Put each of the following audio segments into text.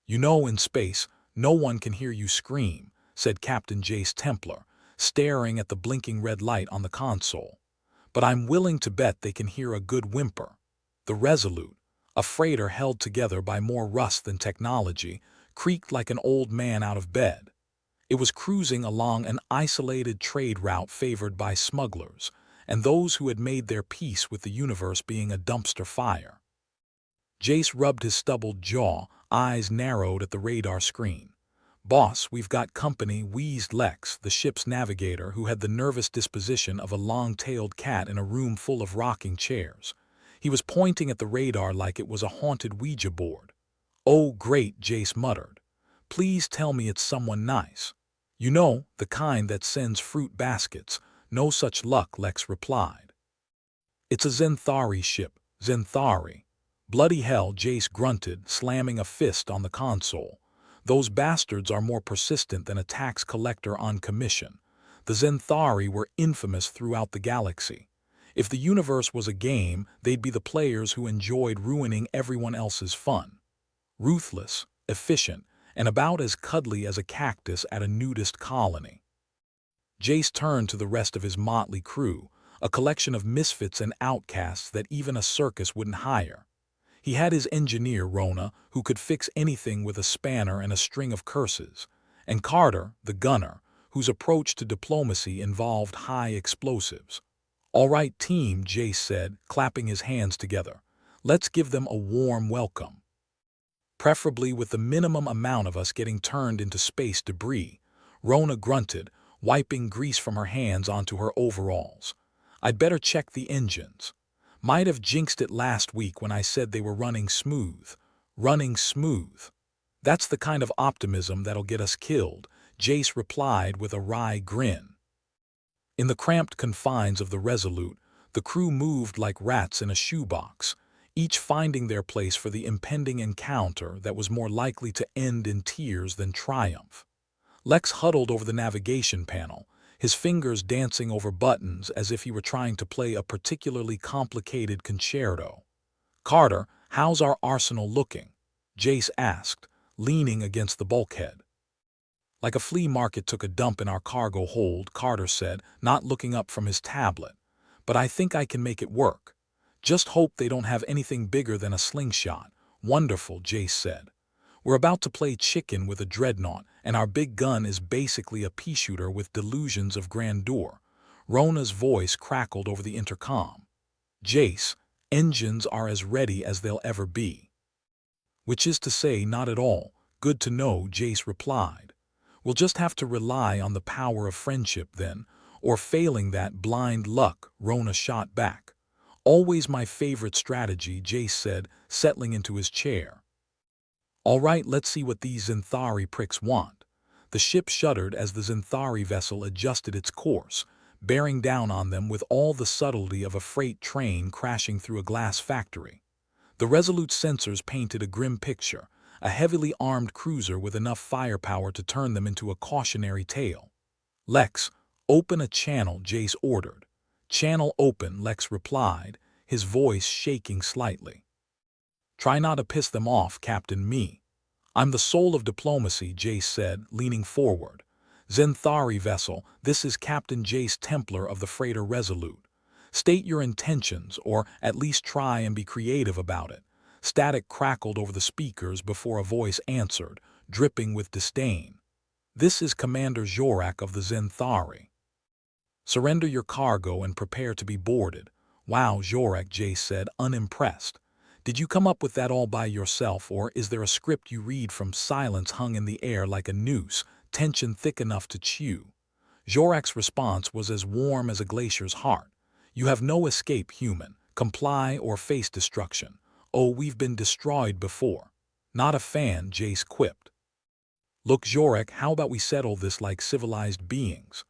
You know, in space, no one can hear you scream, said Captain Jace Templar, staring at the blinking red light on the console. But I'm willing to bet they can hear a good whimper. The Resolute, a freighter held together by more rust than technology, creaked like an old man out of bed. It was cruising along an isolated trade route favored by smugglers, and those who had made their peace with the universe being a dumpster fire. Jace rubbed his stubbled jaw, eyes narrowed at the radar screen. "Boss, we've got company," wheezed Lex, the ship's navigator who had the nervous disposition of a long-tailed cat in a room full of rocking chairs. He was pointing at the radar like it was a haunted Ouija board. "Oh, great," Jace muttered. "Please tell me it's someone nice." "You know, the kind that sends fruit baskets." "No such luck," Lex replied. "It's a Zenthari ship." "Zenthari?" "Bloody hell," Jace grunted, slamming a fist on the console. "Those bastards are more persistent than a tax collector on commission. The Zenthari were infamous throughout the galaxy. If the universe was a game, they'd be the players who enjoyed ruining everyone else's fun. Ruthless, efficient, and about as cuddly as a cactus at a nudist colony." Jace turned to the rest of his motley crew, a collection of misfits and outcasts that even a circus wouldn't hire. He had his engineer, Rona, who could fix anything with a spanner and a string of curses, and Carter, the gunner, whose approach to diplomacy involved high explosives. "All right, team," Jace said, clapping his hands together. "Let's give them a warm welcome. Preferably with the minimum amount of us getting turned into space debris." Rona grunted, wiping grease from her hands onto her overalls. "I'd better check the engines. Might have jinxed it last week when I said they were running smooth." "Running smooth? That's the kind of optimism that'll get us killed," Jace replied with a wry grin. In the cramped confines of the Resolute, the crew moved like rats in a shoebox, each finding their place for the impending encounter that was more likely to end in tears than triumph. Lex huddled over the navigation panel, his fingers dancing over buttons as if he were trying to play a particularly complicated concerto. "Carter, how's our arsenal looking?" Jace asked, leaning against the bulkhead. "Like a flea market took a dump in our cargo hold," Carter said, not looking up from his tablet. "But I think I can make it work. Just hope they don't have anything bigger than a slingshot." "Wonderful," Jace said. "We're about to play chicken with a dreadnought, and our big gun is basically a pea-shooter with delusions of grandeur." Rona's voice crackled over the intercom. "Jace, engines are as ready as they'll ever be." "Which is to say, not at all." "Good to know," Jace replied. "We'll just have to rely on the power of friendship then, or failing that, blind luck," Rona shot back. "Always my favorite strategy," Jace said, settling into his chair. "All right, let's see what these Zenthari pricks want." The ship shuddered as the Zenthari vessel adjusted its course, bearing down on them with all the subtlety of a freight train crashing through a glass factory. The Resolute sensors painted a grim picture, a heavily armed cruiser with enough firepower to turn them into a cautionary tale. "Lex, open a channel," Jace ordered. "Channel open," Lex replied, his voice shaking slightly. "Try not to piss them off, Captain Me." "I'm the soul of diplomacy," Jace said, leaning forward. "Zenthari vessel, this is Captain Jace Templar of the freighter Resolute. State your intentions, or at least try and be creative about it." Static crackled over the speakers before a voice answered, dripping with disdain. "This is Commander Jorak of the Zenthari. Surrender your cargo and prepare to be boarded." "Wow, Jorak," Jace said, unimpressed. "Did you come up with that all by yourself, or is there a script you read from?" Silence hung in the air like a noose, tension thick enough to chew. Jorak's response was as warm as a glacier's heart. "You have no escape, human. Comply or face destruction." "Oh, we've been destroyed before." "Not a fan," Jace quipped. "Look, Jorak, how about we settle this like civilized beings?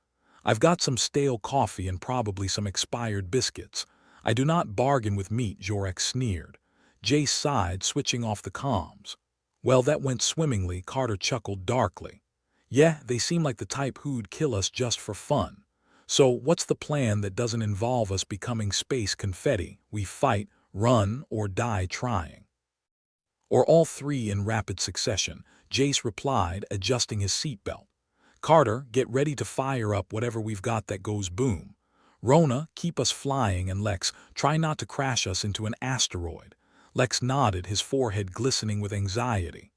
I've got some stale coffee and probably some expired biscuits." "I do not bargain with meat," Jorak sneered. Jace sighed, switching off the comms. "Well, that went swimmingly," Carter chuckled darkly. "Yeah, they seem like the type who'd kill us just for fun. So, what's the plan that doesn't involve us becoming space confetti? We fight, run, or die trying." Or all three in rapid succession, Jace replied, adjusting his seatbelt. Carter, get ready to fire up whatever we've got that goes boom. Rona, keep us flying, and Lex, try not to crash us into an asteroid. Lex nodded, his forehead glistening with anxiety.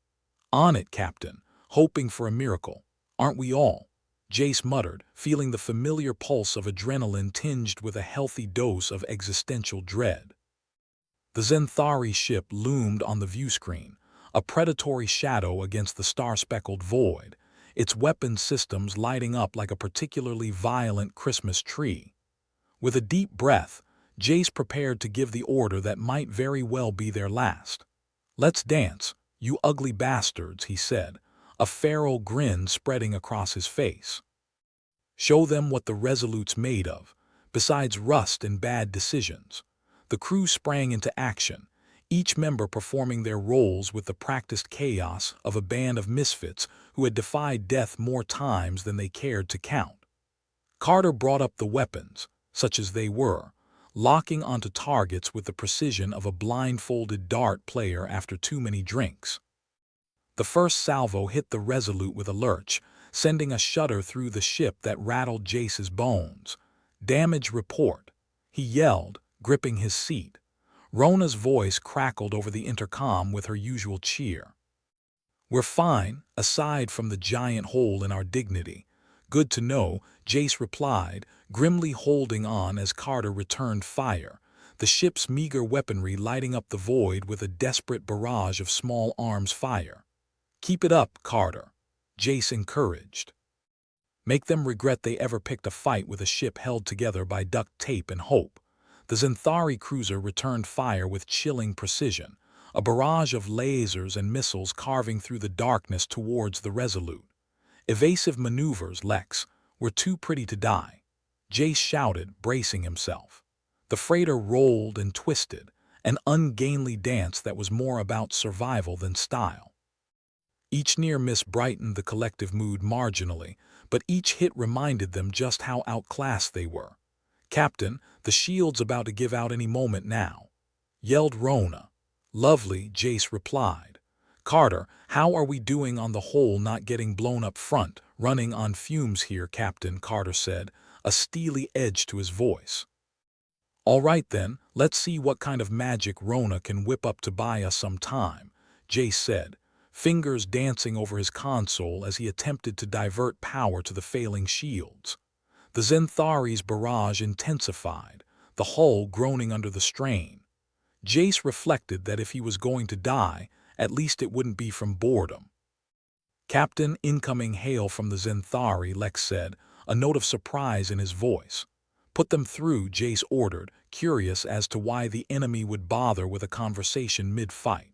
On it, Captain, hoping for a miracle. Aren't we all? Jace muttered, feeling the familiar pulse of adrenaline tinged with a healthy dose of existential dread. The Zenthari ship loomed on the view screen, a predatory shadow against the star-speckled void, its weapon systems lighting up like a particularly violent Christmas tree. With a deep breath, Jace prepared to give the order that might very well be their last. "Let's dance, you ugly bastards," he said, a feral grin spreading across his face. "Show them what the Resolute's made of, besides rust and bad decisions." The crew sprang into action, each member performing their roles with the practiced chaos of a band of misfits who had defied death more times than they cared to count. Carter brought up the weapons, such as they were, locking onto targets with the precision of a blindfolded dart player after too many drinks. The first salvo hit the Resolute with a lurch, sending a shudder through the ship that rattled Jace's bones. "Damage report," he yelled, gripping his seat. Rona's voice crackled over the intercom with her usual cheer. "We're fine, aside from the giant hole in our dignity." "Good to know," Jace replied, grimly holding on as Carter returned fire, the ship's meager weaponry lighting up the void with a desperate barrage of small arms fire. "Keep it up, Carter," Jace encouraged. "Make them regret they ever picked a fight with a ship held together by duct tape and hope." The Zenthari cruiser returned fire with chilling precision, a barrage of lasers and missiles carving through the darkness towards the Resolute. "Evasive maneuvers, Lex. We're too pretty to die," Jace shouted, bracing himself. The freighter rolled and twisted, an ungainly dance that was more about survival than style. Each near miss brightened the collective mood marginally, but each hit reminded them just how outclassed they were. "Captain, the shield's about to give out any moment now," yelled Rona. "Lovely," Jace replied. "Carter, how are we doing on the whole not getting blown up front?" "Running on fumes here, Captain," Carter said, a steely edge to his voice. "All right then, let's see what kind of magic Rona can whip up to buy us some time," Jace said, fingers dancing over his console as he attempted to divert power to the failing shields. The Zenthari's barrage intensified, the hull groaning under the strain. Jace reflected that if he was going to die, at least it wouldn't be from boredom. "Captain, incoming hail from the Zenthari," Lex said, a note of surprise in his voice. "Put them through," Jace ordered, curious as to why the enemy would bother with a conversation mid-fight.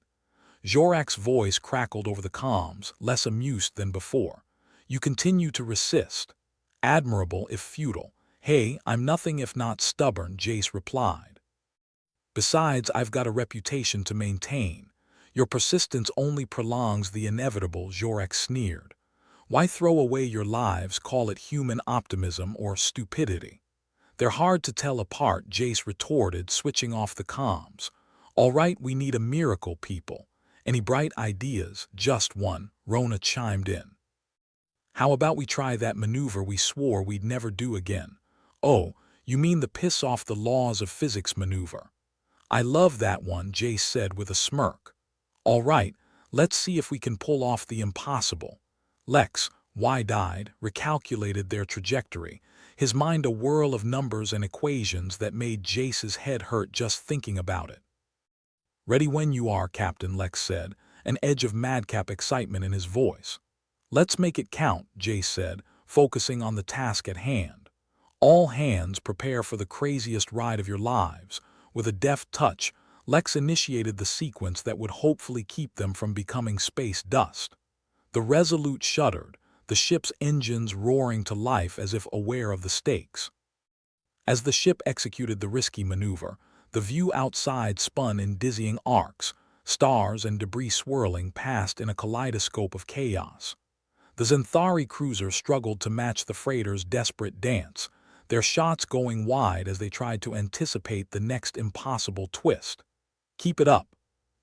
Jorak's voice crackled over the comms, less amused than before. "You continue to resist. Admirable if futile." "Hey, I'm nothing if not stubborn," Jace replied. "Besides, I've got a reputation to maintain. Your persistence only prolongs the inevitable," Jorak sneered. "Why throw away your lives, call it human optimism or stupidity?" "They're hard to tell apart," Jace retorted, switching off the comms. "All right, we need a miracle, people. Any bright ideas?" "Just one," Rona chimed in. "How about we try that maneuver we swore we'd never do again?" "Oh, you mean the piss off the laws of physics maneuver?" "I love that one," Jace said with a smirk. "All right, let's see if we can pull off the impossible." Lex, wide-eyed, recalculated their trajectory, his mind a whirl of numbers and equations that made Jace's head hurt just thinking about it. "Ready when you are, Captain," Lex said, an edge of madcap excitement in his voice. "Let's make it count," Jace said, focusing on the task at hand. "All hands prepare for the craziest ride of your lives." With a deft touch, Lex initiated the sequence that would hopefully keep them from becoming space dust. The Resolute shuddered, the ship's engines roaring to life as if aware of the stakes. As the ship executed the risky maneuver, the view outside spun in dizzying arcs, stars and debris swirling past in a kaleidoscope of chaos. The Zenthari cruiser struggled to match the freighter's desperate dance, their shots going wide as they tried to anticipate the next impossible twist. "Keep it up,"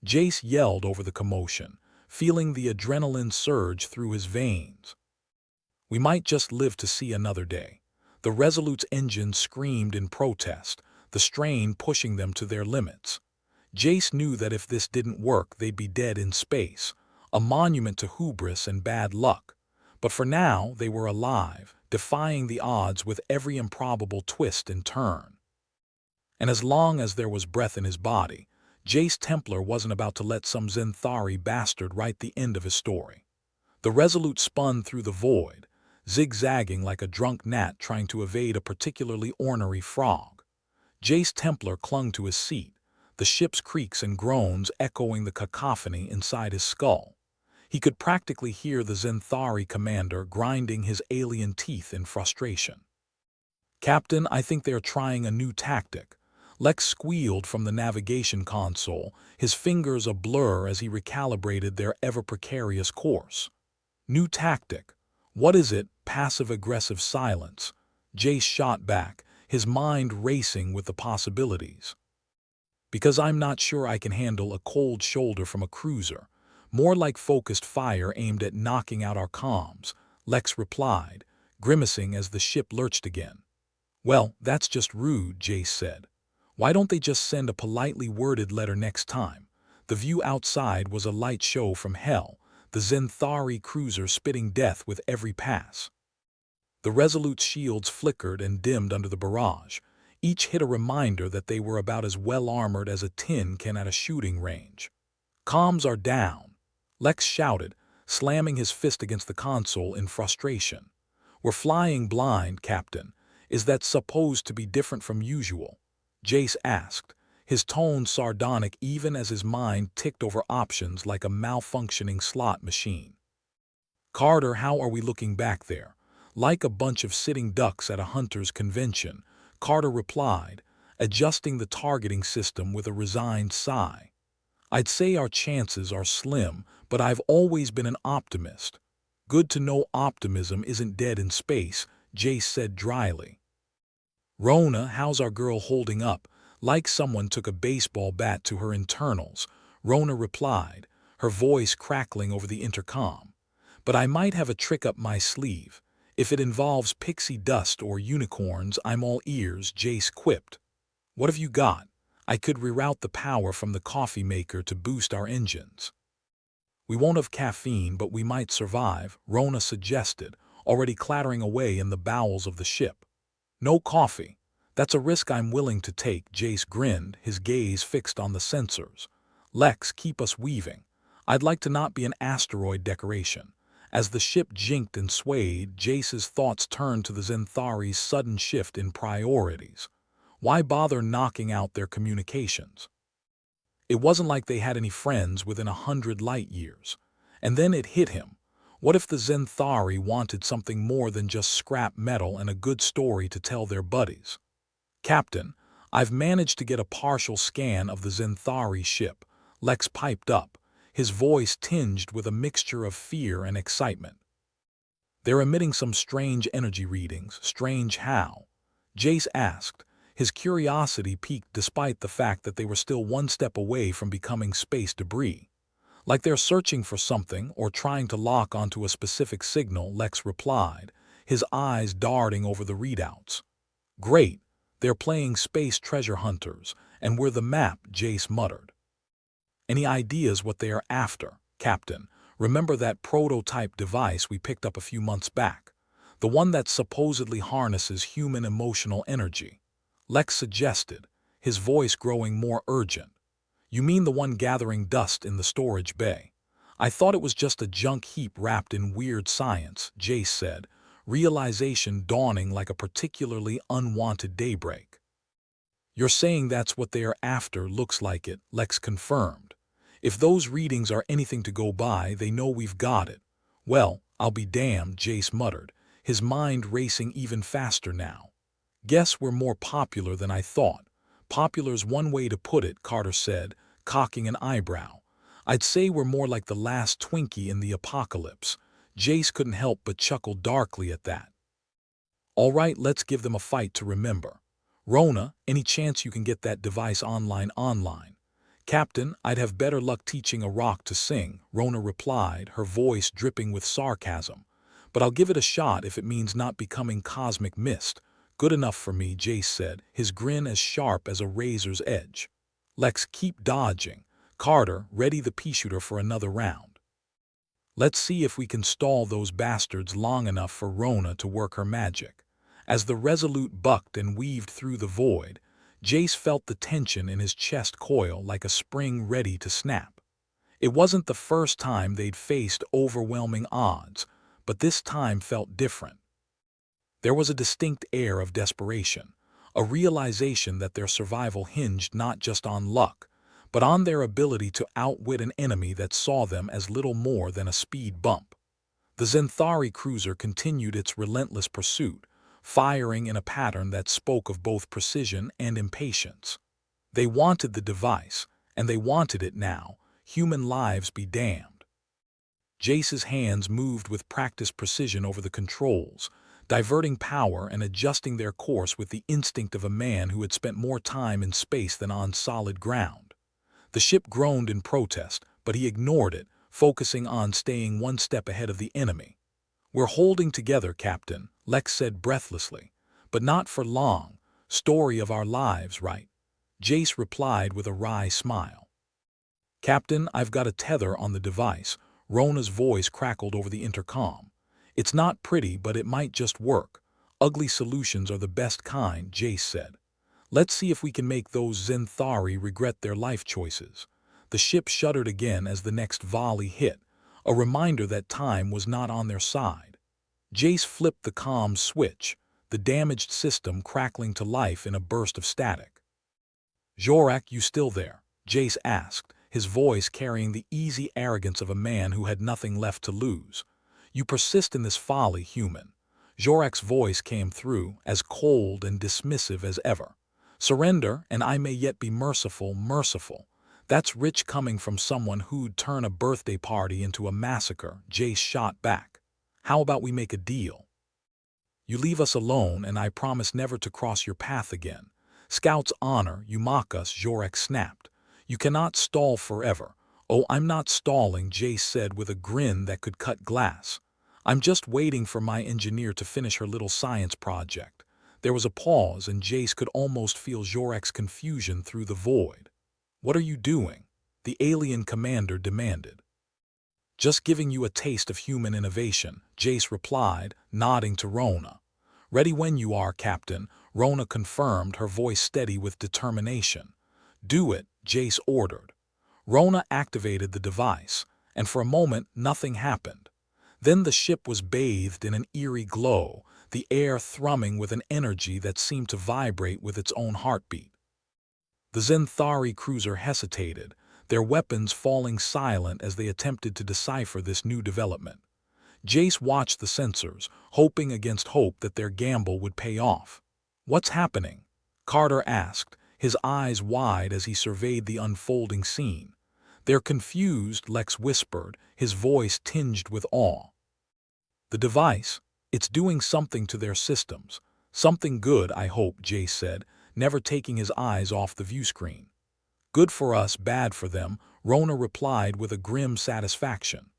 Jace yelled over the commotion, feeling the adrenaline surge through his veins. We might just live to see another day. The Resolute's engine screamed in protest, the strain pushing them to their limits. Jace knew that if this didn't work, they'd be dead in space, a monument to hubris and bad luck. But for now, they were alive, defying the odds with every improbable twist and turn. And as long as there was breath in his body, Jace Templar wasn't about to let some Zenthari bastard write the end of his story. The Resolute spun through the void, zigzagging like a drunk gnat trying to evade a particularly ornery frog. Jace Templar clung to his seat, the ship's creaks and groans echoing the cacophony inside his skull. He could practically hear the Zenthari commander grinding his alien teeth in frustration. "Captain, I think they are trying a new tactic." Lex squealed from the navigation console, his fingers a blur as he recalibrated their ever-precarious course. "New tactic? What is it?" Passive-aggressive silence. Jace shot back, his mind racing with the possibilities. "Because I'm not sure I can handle a cold shoulder from a cruiser. More like focused fire aimed at knocking out our comms," Lex replied, grimacing as the ship lurched again. "Well, that's just rude," Jace said. "Why don't they just send a politely worded letter next time?" The view outside was a light show from hell, the Zenthari cruiser spitting death with every pass. The Resolute's shields flickered and dimmed under the barrage. Each hit a reminder that they were about as well-armored as a tin can at a shooting range. "Comms are down," Lex shouted, slamming his fist against the console in frustration. "We're flying blind, Captain. Is that supposed to be different from usual?" Jace asked, his tone sardonic even as his mind ticked over options like a malfunctioning slot machine. "Carter, how are we looking back there?" "Like a bunch of sitting ducks at a hunter's convention," Carter replied, adjusting the targeting system with a resigned sigh. "I'd say our chances are slim, but I've always been an optimist." "Good to know optimism isn't dead in space," Jace said dryly. "Rona, how's our girl holding up?" "Like someone took a baseball bat to her internals," Rona replied, her voice crackling over the intercom. "But I might have a trick up my sleeve. If it involves pixie dust or unicorns, I'm all ears," Jace quipped. "What have you got?" "I could reroute the power from the coffee maker to boost our engines." "We won't have caffeine, but we might survive," Rona suggested, already clattering away in the bowels of the ship. "No coffee. That's a risk I'm willing to take," Jace grinned, his gaze fixed on the sensors. "Lex, keep us weaving. I'd like to not be an asteroid decoration." As the ship jinked and swayed, Jace's thoughts turned to the Zenthari's sudden shift in priorities. Why bother knocking out their communications? It wasn't like they had any friends within 100 light-years. And then it hit him. What if the Zenthari wanted something more than just scrap metal and a good story to tell their buddies? "Captain, I've managed to get a partial scan of the Zenthari ship," Lex piped up, his voice tinged with a mixture of fear and excitement. "They're emitting some strange energy readings." "Strange how?" Jace asked, his curiosity piqued despite the fact that they were still one step away from becoming space debris. "Like they're searching for something or trying to lock onto a specific signal," Lex replied, his eyes darting over the readouts. "Great, they're playing space treasure hunters, and we're the map," Jace muttered. "Any ideas what they are after, Captain? Remember that prototype device we picked up a few months back? The one that supposedly harnesses human emotional energy?" Lex suggested, his voice growing more urgent. "You mean the one gathering dust in the storage bay?" "I thought it was just a junk heap wrapped in weird science," Jace said, realization dawning like a particularly unwanted daybreak. "You're saying that's what they are after?" "Looks like it," Lex confirmed. "If those readings are anything to go by, they know we've got it." "Well, I'll be damned," Jace muttered, his mind racing even faster now. "Guess we're more popular than I thought." "Popular's one way to put it," Carter said, cocking an eyebrow. "I'd say we're more like the last Twinkie in the apocalypse." Jace couldn't help but chuckle darkly at that. "All right, let's give them a fight to remember. Rona, any chance you can get that device online?" "Captain, I'd have better luck teaching a rock to sing," Rona replied, her voice dripping with sarcasm. "But I'll give it a shot if it means not becoming cosmic mist." "Good enough for me," Jace said, his grin as sharp as a razor's edge. "Lex, keep dodging. Carter, ready the pea-shooter for another round. Let's see if we can stall those bastards long enough for Rona to work her magic." As the Resolute bucked and weaved through the void, Jace felt the tension in his chest coil like a spring ready to snap. It wasn't the first time they'd faced overwhelming odds, but this time felt different. There was a distinct air of desperation, a realization that their survival hinged not just on luck, but on their ability to outwit an enemy that saw them as little more than a speed bump. The Zenthari cruiser continued its relentless pursuit, firing in a pattern that spoke of both precision and impatience. They wanted the device, and they wanted it now. Human lives be damned. Jace's hands moved with practiced precision over the controls, diverting power and adjusting their course with the instinct of a man who had spent more time in space than on solid ground. The ship groaned in protest, but he ignored it, focusing on staying one step ahead of the enemy. "We're holding together, Captain," Lex said breathlessly. "But not for long. Story of our lives, right?" Jace replied with a wry smile. "Captain, I've got a tether on the device." Rona's voice crackled over the intercom. "It's not pretty, but it might just work. Ugly solutions are the best kind," Jace said. "Let's see if we can make those Zenthari regret their life choices." The ship shuddered again as the next volley hit, a reminder that time was not on their side. Jace flipped the comm switch, the damaged system crackling to life in a burst of static. "Jorak, you still there?" Jace asked, his voice carrying the easy arrogance of a man who had nothing left to lose. "You persist in this folly, human." Jorak's voice came through, as cold and dismissive as ever. "Surrender, and I may yet be merciful, merciful." "That's rich coming from someone who'd turn a birthday party into a massacre," Jace shot back. "How about we make a deal? You leave us alone, and I promise never to cross your path again." "Scout's honor, you mock us," Jorak snapped. "You cannot stall forever." "Oh, I'm not stalling," Jace said with a grin that could cut glass. "I'm just waiting for my engineer to finish her little science project." There was a pause, and Jace could almost feel Jorak's confusion through the void. "What are you doing?" the alien commander demanded. "Just giving you a taste of human innovation," Jace replied, nodding to Rona. "Ready when you are, Captain," Rona confirmed, her voice steady with determination. "Do it," Jace ordered. Rona activated the device, and for a moment nothing happened. Then the ship was bathed in an eerie glow, the air thrumming with an energy that seemed to vibrate with its own heartbeat. The Zenthari cruiser hesitated, their weapons falling silent as they attempted to decipher this new development. Jace watched the sensors, hoping against hope that their gamble would pay off. "What's happening?" Carter asked, his eyes wide as he surveyed the unfolding scene. "They're confused," Lex whispered, his voice tinged with awe. "The device, it's doing something to their systems. Something good, I hope," Jace said, never taking his eyes off the viewscreen. "Good for us, bad for them," Rona replied with a grim satisfaction.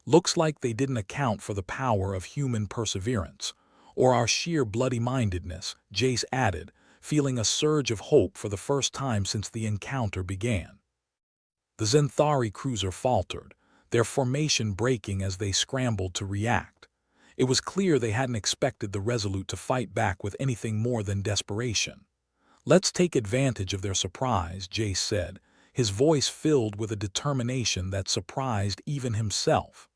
"Looks like they didn't account for the power of human perseverance, or our sheer bloody-mindedness," Jace added, feeling a surge of hope for the first time since the encounter began. The Zenthari cruiser faltered, their formation breaking as they scrambled to react. It was clear they hadn't expected the Resolute to fight back with anything more than desperation. "Let's take advantage of their surprise," Jace said, his voice filled with a determination that surprised even himself.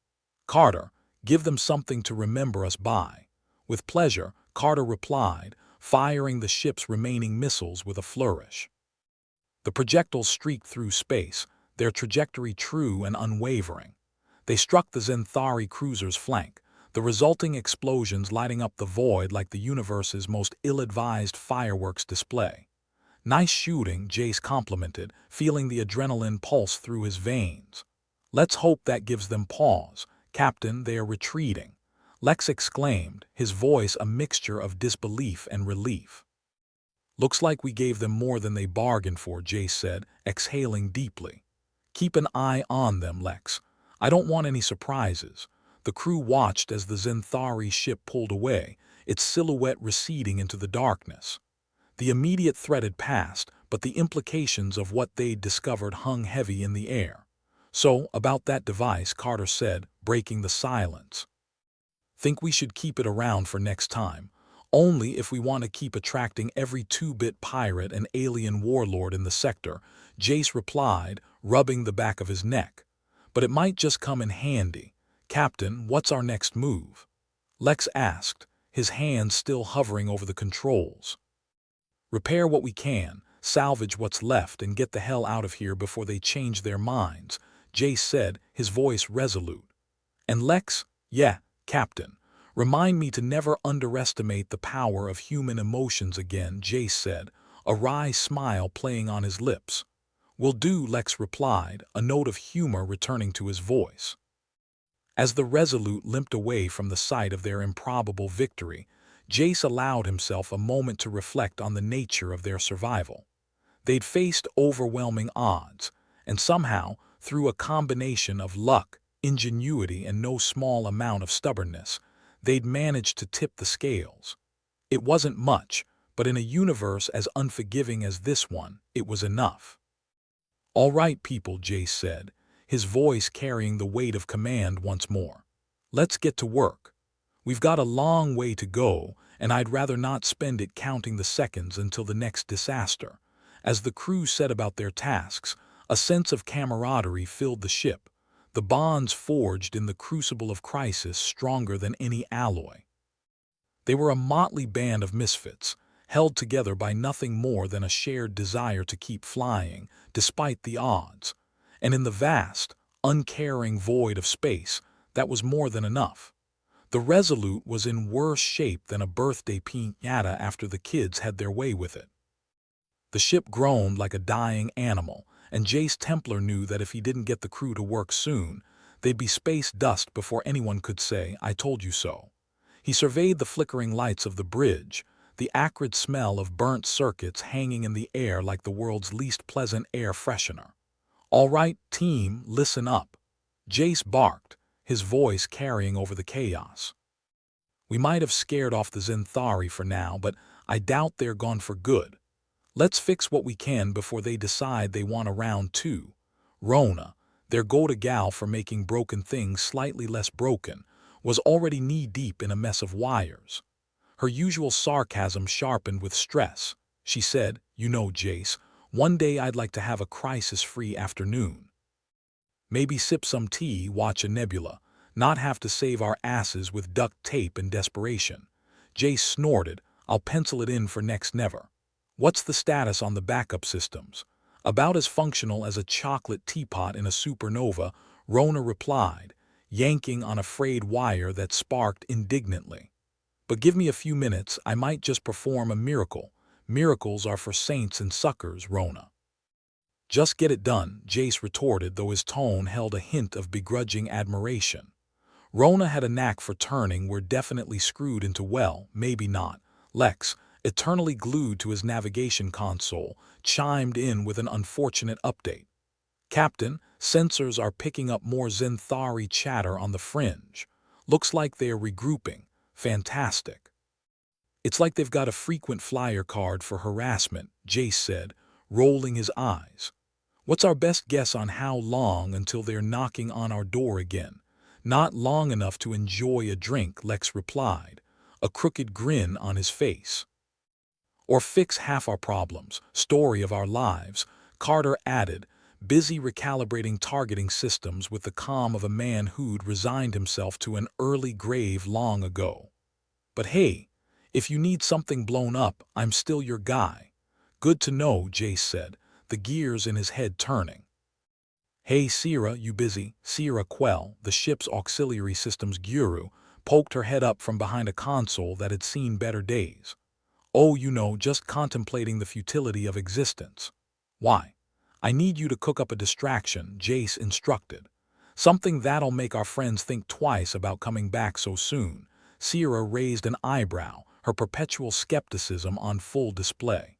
"Carter, give them something to remember us by." "With pleasure," Carter replied, firing the ship's remaining missiles with a flourish. The projectiles streaked through space, their trajectory true and unwavering. They struck the Zenthari cruiser's flank, the resulting explosions lighting up the void like the universe's most ill-advised fireworks display. "Nice shooting," Jace complimented, feeling the adrenaline pulse through his veins. "Let's hope that gives them pause. Captain, they are retreating," Lex exclaimed, his voice a mixture of disbelief and relief. Looks like we gave them more than they bargained for, Jace said, exhaling deeply. Keep an eye on them, Lex. I don't want any surprises. The crew watched as the Zenthari ship pulled away, its silhouette receding into the darkness. The immediate threat had passed, but the implications of what they'd discovered hung heavy in the air. So, about that device, Carter said, breaking the silence. Think we should keep it around for next time. Only if we want to keep attracting every two-bit pirate and alien warlord in the sector, Jace replied, rubbing the back of his neck. But it might just come in handy. Captain, what's our next move? Lex asked, his hands still hovering over the controls. Repair what we can, salvage what's left, and get the hell out of here before they change their minds, Jace said, his voice resolute. And Lex, yeah, Captain. Remind me to never underestimate the power of human emotions again, Jace said, a wry smile playing on his lips. Will do, Lex replied, a note of humor returning to his voice. As the Resolute limped away from the site of their improbable victory, Jace allowed himself a moment to reflect on the nature of their survival. They'd faced overwhelming odds, and somehow, through a combination of luck, ingenuity, and no small amount of stubbornness, they'd managed to tip the scales. It wasn't much, but in a universe as unforgiving as this one, it was enough. All right, people, Jace said, his voice carrying the weight of command once more. Let's get to work. We've got a long way to go, and I'd rather not spend it counting the seconds until the next disaster. As the crew set about their tasks, a sense of camaraderie filled the ship, the bonds forged in the crucible of crisis stronger than any alloy. They were a motley band of misfits, held together by nothing more than a shared desire to keep flying, despite the odds. And in the vast, uncaring void of space, that was more than enough. The Resolute was in worse shape than a birthday piñata after the kids had their way with it. The ship groaned like a dying animal, and Jace Templar knew that if he didn't get the crew to work soon, they'd be space dust before anyone could say, "I told you so." He surveyed the flickering lights of the bridge, the acrid smell of burnt circuits hanging in the air like the world's least pleasant air freshener. "All right, team, listen up," Jace barked, his voice carrying over the chaos. "We might have scared off the Zenthari for now, but I doubt they're gone for good. Let's fix what we can before they decide they want a round two." Rona, their go-to-gal for making broken things slightly less broken, was already knee-deep in a mess of wires. Her usual sarcasm sharpened with stress. She said, "You know, Jace, one day I'd like to have a crisis-free afternoon. Maybe sip some tea, watch a nebula, not have to save our asses with duct tape and desperation." Jace snorted, "I'll pencil it in for next never." "What's the status on the backup systems?" "About as functional as a chocolate teapot in a supernova," Rona replied, yanking on a frayed wire that sparked indignantly. "But give me a few minutes, I might just perform a miracle. Miracles are for saints and suckers, Rona." "Just get it done," Jace retorted, though his tone held a hint of begrudging admiration. Rona had a knack for turning we're definitely screwed into well, maybe not. Lex, eternally glued to his navigation console, chimed in with an unfortunate update. "Captain, sensors are picking up more Zenthari chatter on the fringe. Looks like they are regrouping. Fantastic." "It's like they've got a frequent flyer card for harassment," Jace said, rolling his eyes. "What's our best guess on how long until they're knocking on our door again?" "Not long enough to enjoy a drink," Lex replied, a crooked grin on his face. "Or fix half our problems, story of our lives," Carter added, busy recalibrating targeting systems with the calm of a man who'd resigned himself to an early grave long ago. "But hey, if you need something blown up, I'm still your guy." "Good to know," Jace said, the gears in his head turning. "Hey Sierra, you busy?" Sierra Quell, the ship's auxiliary systems guru, poked her head up from behind a console that had seen better days. "Oh, you know, just contemplating the futility of existence." "Why?" "I need you to cook up a distraction," Jace instructed. "Something that'll make our friends think twice about coming back so soon." Sierra raised an eyebrow, her perpetual skepticism on full display.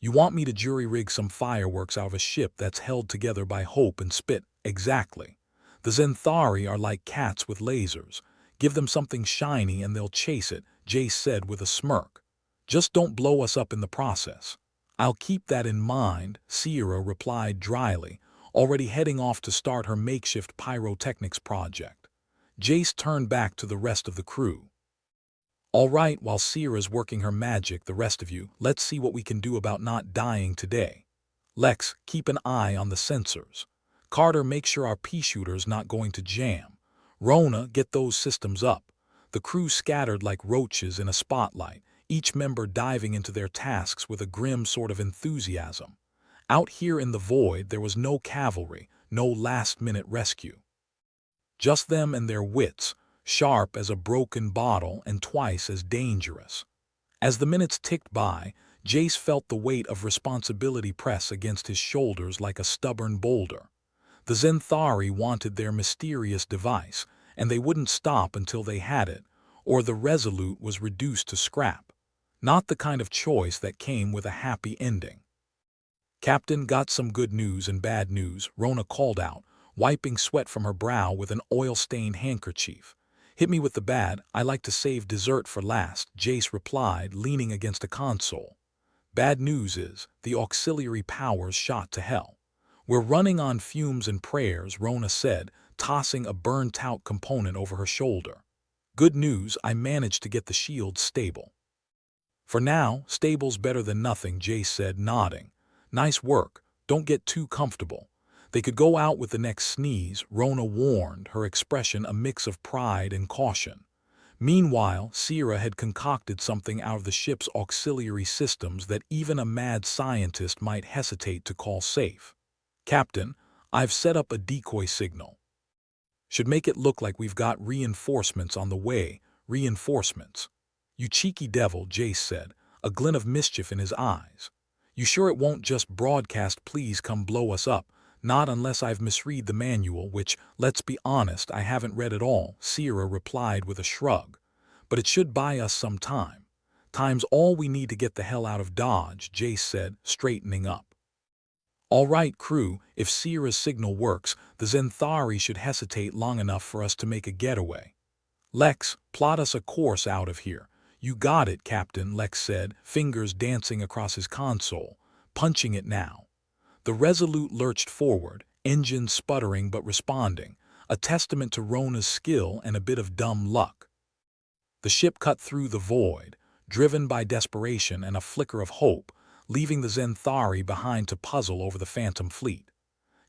You want me to jury-rig some fireworks out of a ship that's held together by hope and spit? Exactly. The Zenthari are like cats with lasers. Give them something shiny and they'll chase it, Jace said with a smirk. Just don't blow us up in the process. I'll keep that in mind, Sierra replied dryly, already heading off to start her makeshift pyrotechnics project. Jace turned back to the rest of the crew. All right, while Sierra's working her magic, the rest of you, let's see what we can do about not dying today. Lex, keep an eye on the sensors. Carter, make sure our pea shooter's not going to jam. Rona, get those systems up. The crew scattered like roaches in a spotlight, each member diving into their tasks with a grim sort of enthusiasm. Out here in the void, there was no cavalry, no last-minute rescue. Just them and their wits, sharp as a broken bottle and twice as dangerous. As the minutes ticked by, Jace felt the weight of responsibility press against his shoulders like a stubborn boulder. The Zenthari wanted their mysterious device, and they wouldn't stop until they had it, or the Resolute was reduced to scrap. Not the kind of choice that came with a happy ending. Captain, got some good news and bad news, Rona called out, wiping sweat from her brow with an oil-stained handkerchief. Hit me with the bad, I like to save dessert for last, Jace replied, leaning against a console. Bad news is, the auxiliary powers shot to hell. We're running on fumes and prayers, Rona said, tossing a burnt-out component over her shoulder. Good news, I managed to get the shield stable. For now, stable's better than nothing, Jace said, nodding. Nice work, don't get too comfortable. They could go out with the next sneeze, Rona warned, her expression a mix of pride and caution. Meanwhile, Sierra had concocted something out of the ship's auxiliary systems that even a mad scientist might hesitate to call safe. Captain, I've set up a decoy signal. Should make it look like we've got reinforcements on the way, reinforcements. You cheeky devil, Jace said, a glint of mischief in his eyes. You sure it won't just broadcast please come blow us up? Not unless I've misread the manual, which, let's be honest, I haven't read at all, Sierra replied with a shrug. But it should buy us some time. Time's all we need to get the hell out of Dodge, Jace said, straightening up. All right, crew, if Sierra's signal works, the Zenthari should hesitate long enough for us to make a getaway. Lex, plot us a course out of here. You got it, Captain, Lex said, fingers dancing across his console, punching it now. The Resolute lurched forward, engine sputtering but responding, a testament to Rona's skill and a bit of dumb luck. The ship cut through the void, driven by desperation and a flicker of hope, leaving the Zenthari behind to puzzle over the phantom fleet.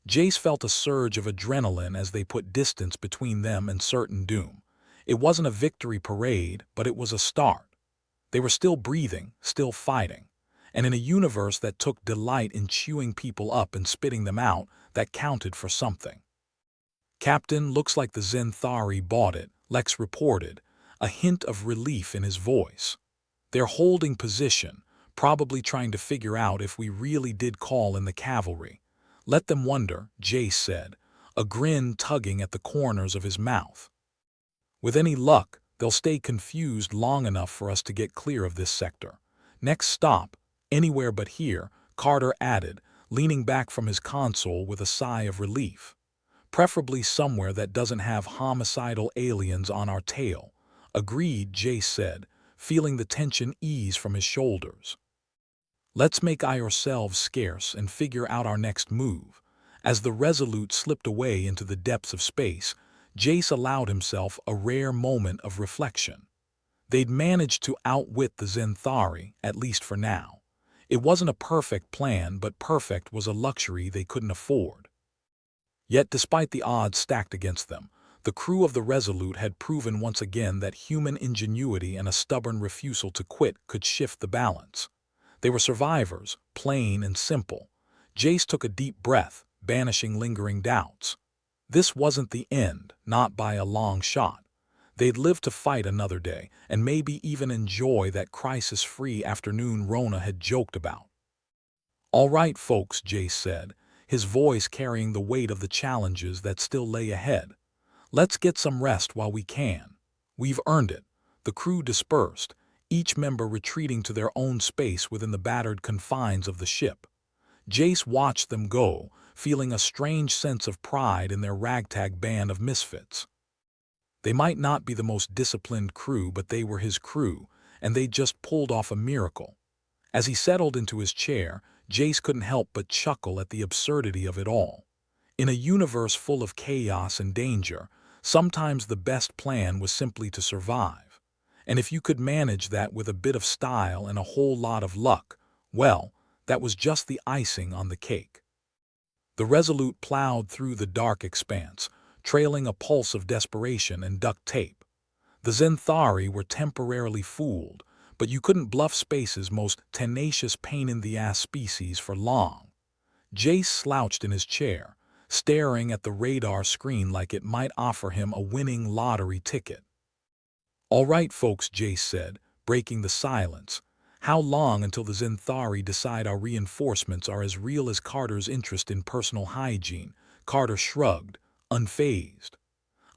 Jace felt a surge of adrenaline as they put distance between them and certain doom. It wasn't a victory parade, but it was a start. They were still breathing, still fighting. And in a universe that took delight in chewing people up and spitting them out, that counted for something. Captain, looks like the Zenthari bought it, Lex reported, a hint of relief in his voice. They're holding position, probably trying to figure out if we really did call in the cavalry. Let them wonder, Jace said, a grin tugging at the corners of his mouth. With any luck, they'll stay confused long enough for us to get clear of this sector. Next stop, anywhere but here, Carter added, leaning back from his console with a sigh of relief. Preferably somewhere that doesn't have homicidal aliens on our tail. Agreed, Jace said, feeling the tension ease from his shoulders. Let's make ourselves scarce and figure out our next move. As the Resolute slipped away into the depths of space, Jace allowed himself a rare moment of reflection. They'd managed to outwit the Zenthari, at least for now. It wasn't a perfect plan, but perfect was a luxury they couldn't afford. Yet despite the odds stacked against them, the crew of the Resolute had proven once again that human ingenuity and a stubborn refusal to quit could shift the balance. They were survivors, plain and simple. Jace took a deep breath, banishing lingering doubts. This wasn't the end, not by a long shot. They'd live to fight another day, and maybe even enjoy that crisis-free afternoon Rona had joked about. All right, folks, Jace said, his voice carrying the weight of the challenges that still lay ahead. Let's get some rest while we can. We've earned it. The crew dispersed, each member retreating to their own space within the battered confines of the ship. Jace watched them go, feeling a strange sense of pride in their ragtag band of misfits. They might not be the most disciplined crew, but they were his crew, and they just pulled off a miracle. As he settled into his chair, Jace couldn't help but chuckle at the absurdity of it all. In a universe full of chaos and danger, sometimes the best plan was simply to survive. And if you could manage that with a bit of style and a whole lot of luck, well, that was just the icing on the cake. The Resolute plowed through the dark expanse, trailing a pulse of desperation and duct tape. The Zenthari were temporarily fooled, but you couldn't bluff space's most tenacious pain-in-the-ass species for long. Jace slouched in his chair, staring at the radar screen like it might offer him a winning lottery ticket. "All right, folks," Jace said, breaking the silence. "How long until the Zenthari decide our reinforcements are as real as Carter's interest in personal hygiene?" Carter shrugged, unfazed.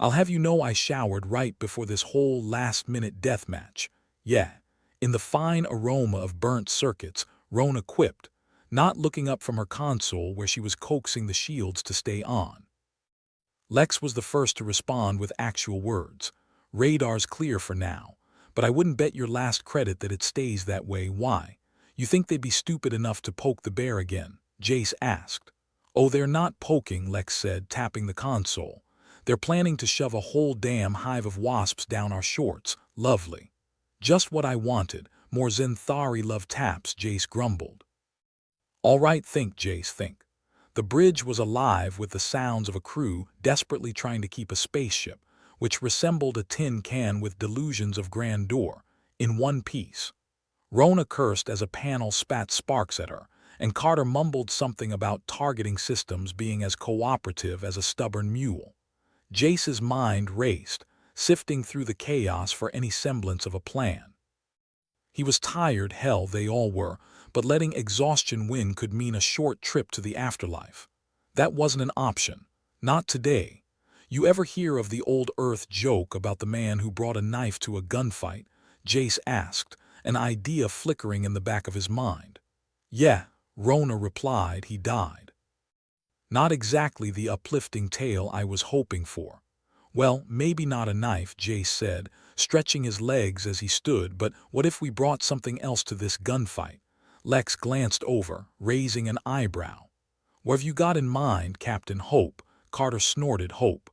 "I'll have you know I showered right before this whole last-minute deathmatch. Yeah." In the fine aroma of burnt circuits, Rona quipped, not looking up from her console where she was coaxing the shields to stay on. Lex was the first to respond with actual words. "Radar's clear for now, but I wouldn't bet your last credit that it stays that way." "Why? You think they'd be stupid enough to poke the bear again?" Jace asked. "Oh, they're not poking," Lex said, tapping the console. "They're planning to shove a whole damn hive of wasps down our shorts." "Lovely. Just what I wanted. More Zenthari love taps," Jace grumbled. "All right, think, Jace, think." The bridge was alive with the sounds of a crew desperately trying to keep a spaceship, which resembled a tin can with delusions of grandeur, in one piece. Rona cursed as a panel spat sparks at her, and Carter mumbled something about targeting systems being as cooperative as a stubborn mule. Jace's mind raced, sifting through the chaos for any semblance of a plan. He was tired, hell, they all were, but letting exhaustion win could mean a short trip to the afterlife. That wasn't an option. Not today. You ever hear of the old Earth joke about the man who brought a knife to a gunfight? Jace asked, an idea flickering in the back of his mind. "Yeah," Rona replied, "he died." "Not exactly the uplifting tale I was hoping for." "Well, maybe not a knife," Jace said, stretching his legs as he stood, "but what if we brought something else to this gunfight?" Lex glanced over, raising an eyebrow. "What have you got in mind, Captain?" "Hope." Carter snorted. "Hope?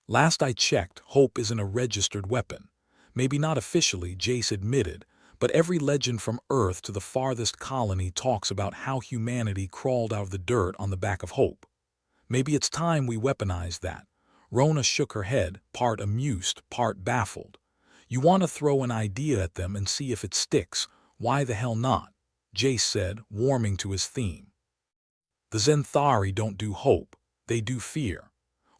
Last I checked, hope isn't a registered weapon." "Maybe not officially," Jace admitted, "but every legend from Earth to the farthest colony talks about how humanity crawled out of the dirt on the back of hope. Maybe it's time we weaponize that." Rona shook her head, part amused, part baffled. "You want to throw an idea at them and see if it sticks? Why the hell not?" Jace said, warming to his theme. "The Zenthari don't do hope, they do fear.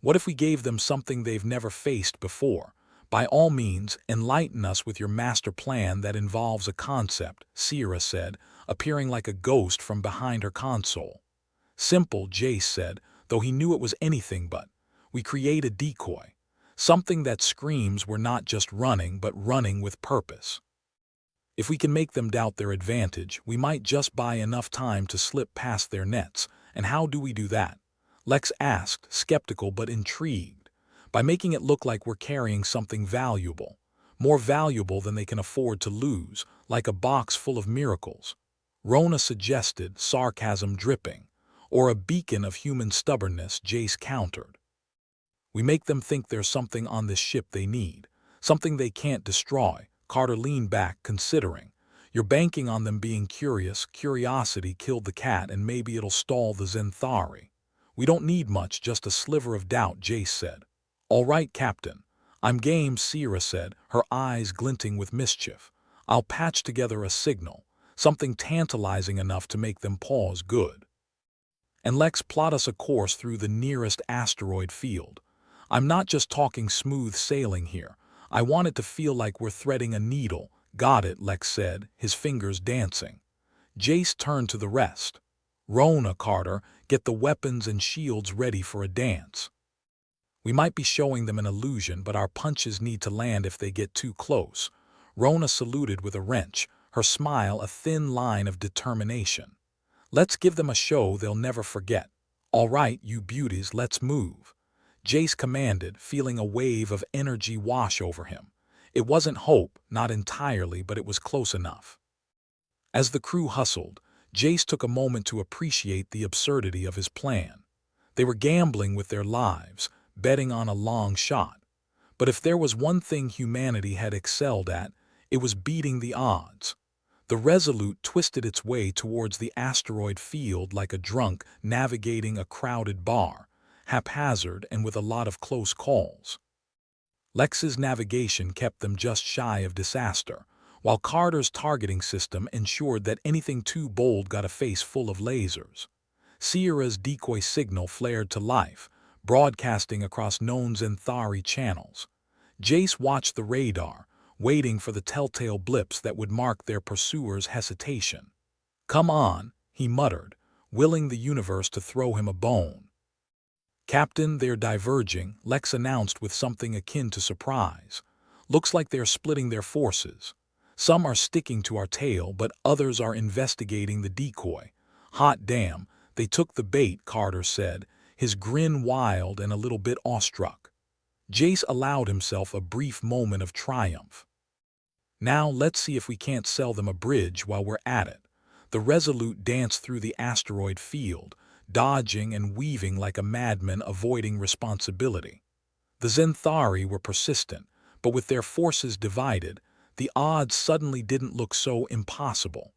What if we gave them something they've never faced before? By all means, enlighten us with your master plan that involves a concept," Sierra said, appearing like a ghost from behind her console. "Simple," Jace said, though he knew it was anything but. "We create a decoy. Something that screams we're not just running, but running with purpose. If we can make them doubt their advantage, we might just buy enough time to slip past their nets." "And how do we do that?" Lex asked, skeptical but intrigued. "By making it look like we're carrying something valuable. More valuable than they can afford to lose, like a box full of miracles." Rona suggested, sarcasm dripping. "Or a beacon of human stubbornness," Jace countered. "We make them think there's something on this ship they need, something they can't destroy." Carter leaned back, considering. "You're banking on them being curious. Curiosity killed the cat, and maybe it'll stall the Zenthari." "We don't need much, just a sliver of doubt," Jace said. "All right, Captain. I'm game," Sierra said, her eyes glinting with mischief. "I'll patch together a signal, something tantalizing enough to make them pause good. And Lex, plot us a course through the nearest asteroid field. I'm not just talking smooth sailing here. I want it to feel like we're threading a needle." "Got it," Lex said, his fingers dancing. Jace turned to the rest. "Rona, Carter, get the weapons and shields ready for a dance. We might be showing them an illusion, but our punches need to land if they get too close." Rona saluted with a wrench, her smile a thin line of determination. "Let's give them a show they'll never forget. All right, you beauties, let's move," Jace commanded, feeling a wave of energy wash over him. It wasn't hope, not entirely, but it was close enough. As the crew hustled, Jace took a moment to appreciate the absurdity of his plan. They were gambling with their lives, betting on a long shot. But if there was one thing humanity had excelled at, it was beating the odds. The Resolute twisted its way towards the asteroid field like a drunk navigating a crowded bar, haphazard and with a lot of close calls. Lex's navigation kept them just shy of disaster, while Carter's targeting system ensured that anything too bold got a face full of lasers. Sierra's decoy signal flared to life, broadcasting across known Zenthari channels. Jace watched the radar, waiting for the telltale blips that would mark their pursuers' hesitation. "Come on," he muttered, willing the universe to throw him a bone. "Captain, they're diverging," Lex announced with something akin to surprise. "Looks like they're splitting their forces. Some are sticking to our tail, but others are investigating the decoy. Hot damn, they took the bait," Carter said, his grin wild and a little bit awestruck. Jace allowed himself a brief moment of triumph. "Now let's see if we can't sell them a bridge while we're at it." The Resolute danced through the asteroid field, dodging and weaving like a madman avoiding responsibility. The Zenthari were persistent, but with their forces divided, the odds suddenly didn't look so impossible.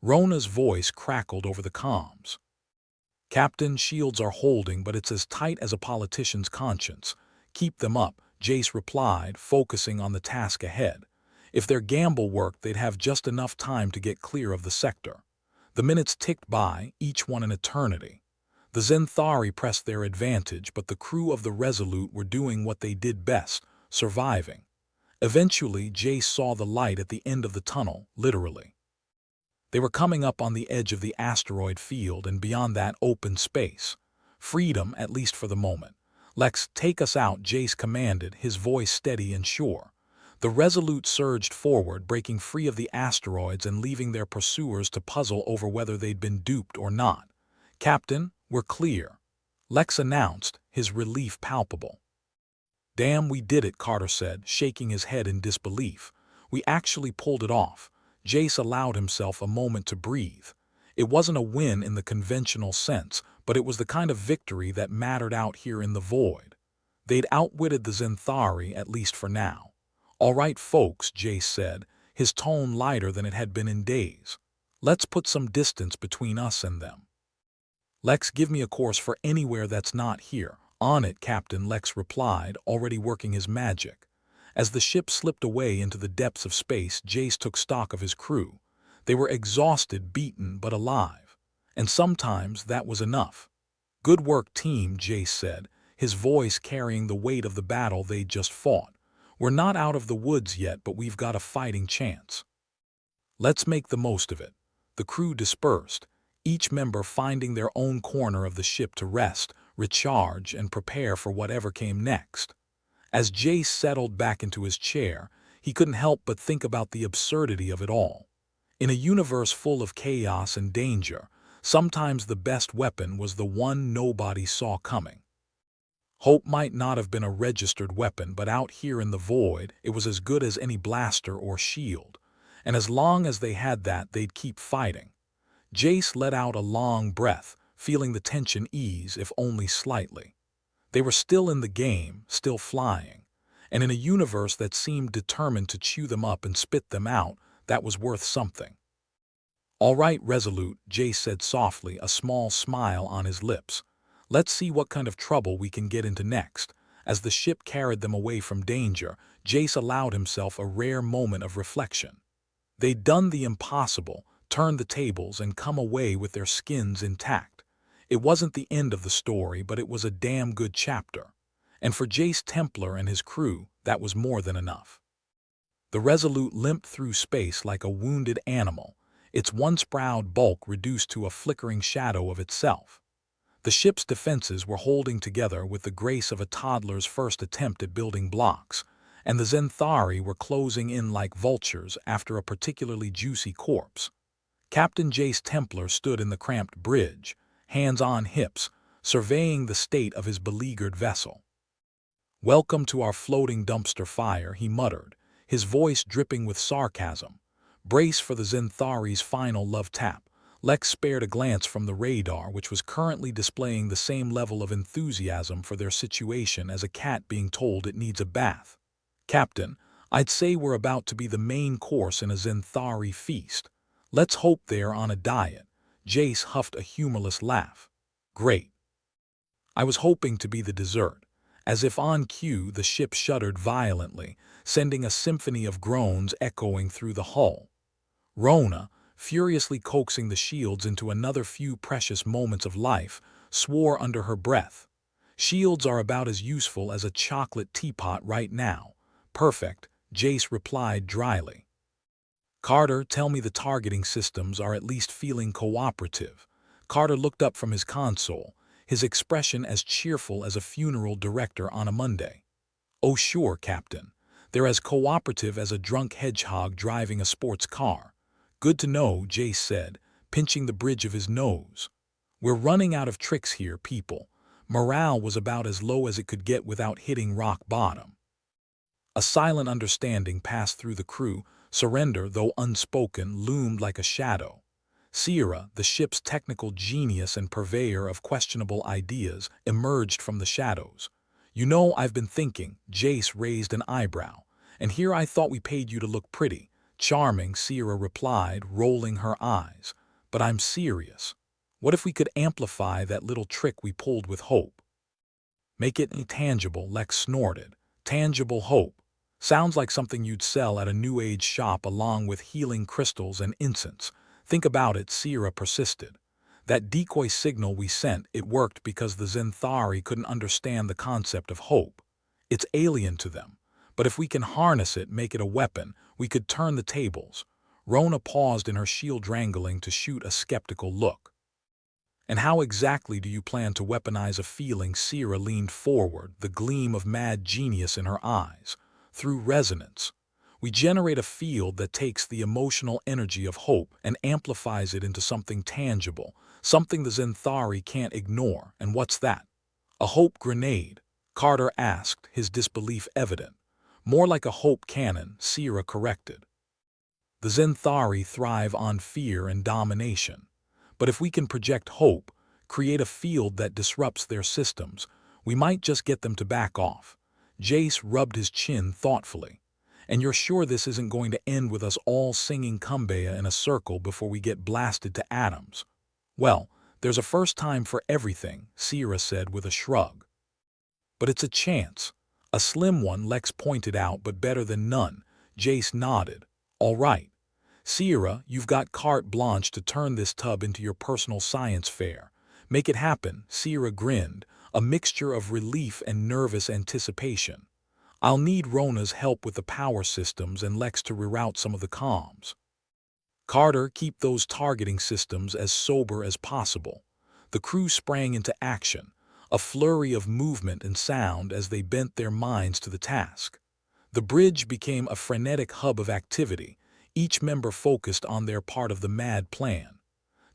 Rona's voice crackled over the comms. "Captain, shields are holding, but it's as tight as a politician's conscience. Keep them up," Jace replied, focusing on the task ahead. If their gamble worked, they'd have just enough time to get clear of the sector. The minutes ticked by, each one an eternity. The Zenthari pressed their advantage, but the crew of the Resolute were doing what they did best, surviving. Eventually, Jace saw the light at the end of the tunnel, literally. They were coming up on the edge of the asteroid field and beyond that open space. Freedom, at least for the moment. "Lex, take us out," Jace commanded, his voice steady and sure. The Resolute surged forward, breaking free of the asteroids and leaving their pursuers to puzzle over whether they'd been duped or not. "Captain, we're clear," Lex announced, his relief palpable. "Damn, we did it," Carter said, shaking his head in disbelief. "We actually pulled it off." Jace allowed himself a moment to breathe. It wasn't a win in the conventional sense, but it was the kind of victory that mattered out here in the void. They'd outwitted the Zenthari, at least for now. "All right, folks," Jace said, his tone lighter than it had been in days. "Let's put some distance between us and them." "Lex, give me a course for anywhere that's not here." "On it, Captain," Lex replied, already working his magic. As the ship slipped away into the depths of space, Jace took stock of his crew. They were exhausted, beaten, but alive. And sometimes that was enough. "Good work, team," Jace said, his voice carrying the weight of the battle they'd just fought. "We're not out of the woods yet, but we've got a fighting chance. Let's make the most of it." The crew dispersed, each member finding their own corner of the ship to rest, recharge, and prepare for whatever came next. As Jace settled back into his chair, he couldn't help but think about the absurdity of it all. In a universe full of chaos and danger, sometimes the best weapon was the one nobody saw coming. Hope might not have been a registered weapon, but out here in the void, it was as good as any blaster or shield. And as long as they had that, they'd keep fighting. Jace let out a long breath, feeling the tension ease, if only slightly. They were still in the game, still flying. And in a universe that seemed determined to chew them up and spit them out, that was worth something. "All right, Resolute," Jace said softly, a small smile on his lips. "Let's see what kind of trouble we can get into next." As the ship carried them away from danger, Jace allowed himself a rare moment of reflection. They'd done the impossible, turned the tables, and come away with their skins intact. It wasn't the end of the story, but it was a damn good chapter. And for Jace Templar and his crew, that was more than enough. The Resolute limped through space like a wounded animal, its once-proud bulk reduced to a flickering shadow of itself. The ship's defenses were holding together with the grace of a toddler's first attempt at building blocks, and the Zenthari were closing in like vultures after a particularly juicy corpse. Captain Jace Templar stood in the cramped bridge, hands on hips, surveying the state of his beleaguered vessel. "Welcome to our floating dumpster fire," he muttered, his voice dripping with sarcasm. "Brace for the Zenthari's final love tap." Lex spared a glance from the radar, which was currently displaying the same level of enthusiasm for their situation as a cat being told it needs a bath. "Captain, I'd say we're about to be the main course in a Zenthari feast. Let's hope they're on a diet." Jace huffed a humorless laugh. "Great. I was hoping to be the dessert." As if on cue, the ship shuddered violently, sending a symphony of groans echoing through the hull. Rona, furiously coaxing the shields into another few precious moments of life, swore under her breath. "Shields are about as useful as a chocolate teapot right now." "Perfect," Jace replied dryly. "Carter, tell me the targeting systems are at least feeling cooperative." Carter looked up from his console, his expression as cheerful as a funeral director on a Monday. "Oh sure, Captain. They're as cooperative as a drunk hedgehog driving a sports car." "Good to know," Jace said, pinching the bridge of his nose. "We're running out of tricks here, people." Morale was about as low as it could get without hitting rock bottom. A silent understanding passed through the crew. Surrender, though unspoken, loomed like a shadow. Sierra, the ship's technical genius and purveyor of questionable ideas, emerged from the shadows. "You know, I've been thinking." Jace raised an eyebrow. "And here I thought we paid you to look pretty." "Charming," Sierra replied, rolling her eyes. "But I'm serious. What if we could amplify that little trick we pulled with hope?" "Make it intangible," Lex snorted. "Tangible hope. Sounds like something you'd sell at a New Age shop along with healing crystals and incense." "Think about it," Sierra persisted. "That decoy signal we sent, it worked because the Zenthari couldn't understand the concept of hope. It's alien to them. But if we can harness it, make it a weapon, we could turn the tables." Rona paused in her shield wrangling to shoot a skeptical look. "And how exactly do you plan to weaponize a feeling?" Sierra leaned forward, the gleam of mad genius in her eyes. "Through resonance. We generate a field that takes the emotional energy of hope and amplifies it into something tangible, something the Zenthari can't ignore." "And what's that?" "A hope grenade," Carter asked, his disbelief evident. "More like a hope cannon," Sierra corrected. "The Zenthari thrive on fear and domination. But if we can project hope, create a field that disrupts their systems, we might just get them to back off." Jace rubbed his chin thoughtfully. "And you're sure this isn't going to end with us all singing Kumbaya in a circle before we get blasted to atoms?" "Well, there's a first time for everything," Sierra said with a shrug. "But it's a chance. A slim one," Lex pointed out, "but better than none." Jace nodded. "All right. Sierra, you've got carte blanche to turn this tub into your personal science fair. Make it happen." Sierra grinned, a mixture of relief and nervous anticipation. "I'll need Rona's help with the power systems and Lex to reroute some of the comms. Carter, keep those targeting systems as sober as possible." The crew sprang into action, a flurry of movement and sound as they bent their minds to the task. The bridge became a frenetic hub of activity, each member focused on their part of the mad plan.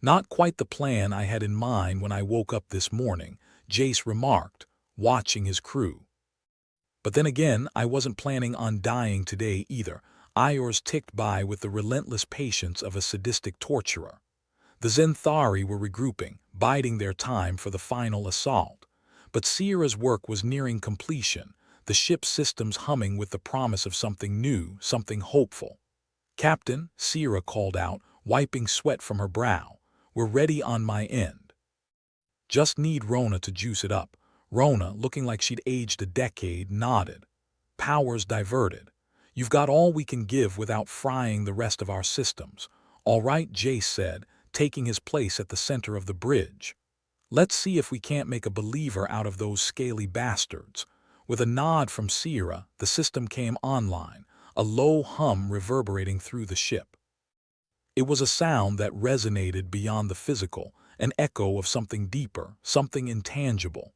"Not quite the plan I had in mind when I woke up this morning," Jace remarked, watching his crew. "But then again, I wasn't planning on dying today either." Hours ticked by with the relentless patience of a sadistic torturer. The Zenthari were regrouping, biding their time for the final assault. But Sierra's work was nearing completion, the ship's systems humming with the promise of something new, something hopeful. "Captain," Sierra called out, wiping sweat from her brow, "we're ready on my end. Just need Rona to juice it up." Rona, looking like she'd aged a decade, nodded. "Powers diverted. You've got all we can give without frying the rest of our systems." "All right," Jace said, taking his place at the center of the bridge. "Let's see if we can't make a believer out of those scaly bastards." With a nod from Sierra, the system came online, a low hum reverberating through the ship. It was a sound that resonated beyond the physical, an echo of something deeper, something intangible.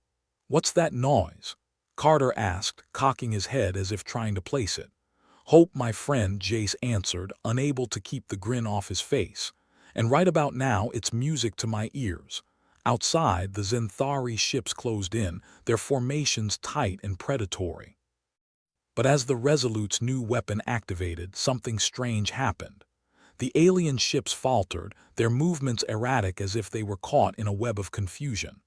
"What's that noise?" Carter asked, cocking his head as if trying to place it. Hope, my friend, Jace answered, unable to keep the grin off his face. And right about now, it's music to my ears. Outside, the Zenthari ships closed in, their formations tight and predatory. But as the Resolute's new weapon activated, something strange happened. The alien ships faltered, their movements erratic as if they were caught in a web of confusion.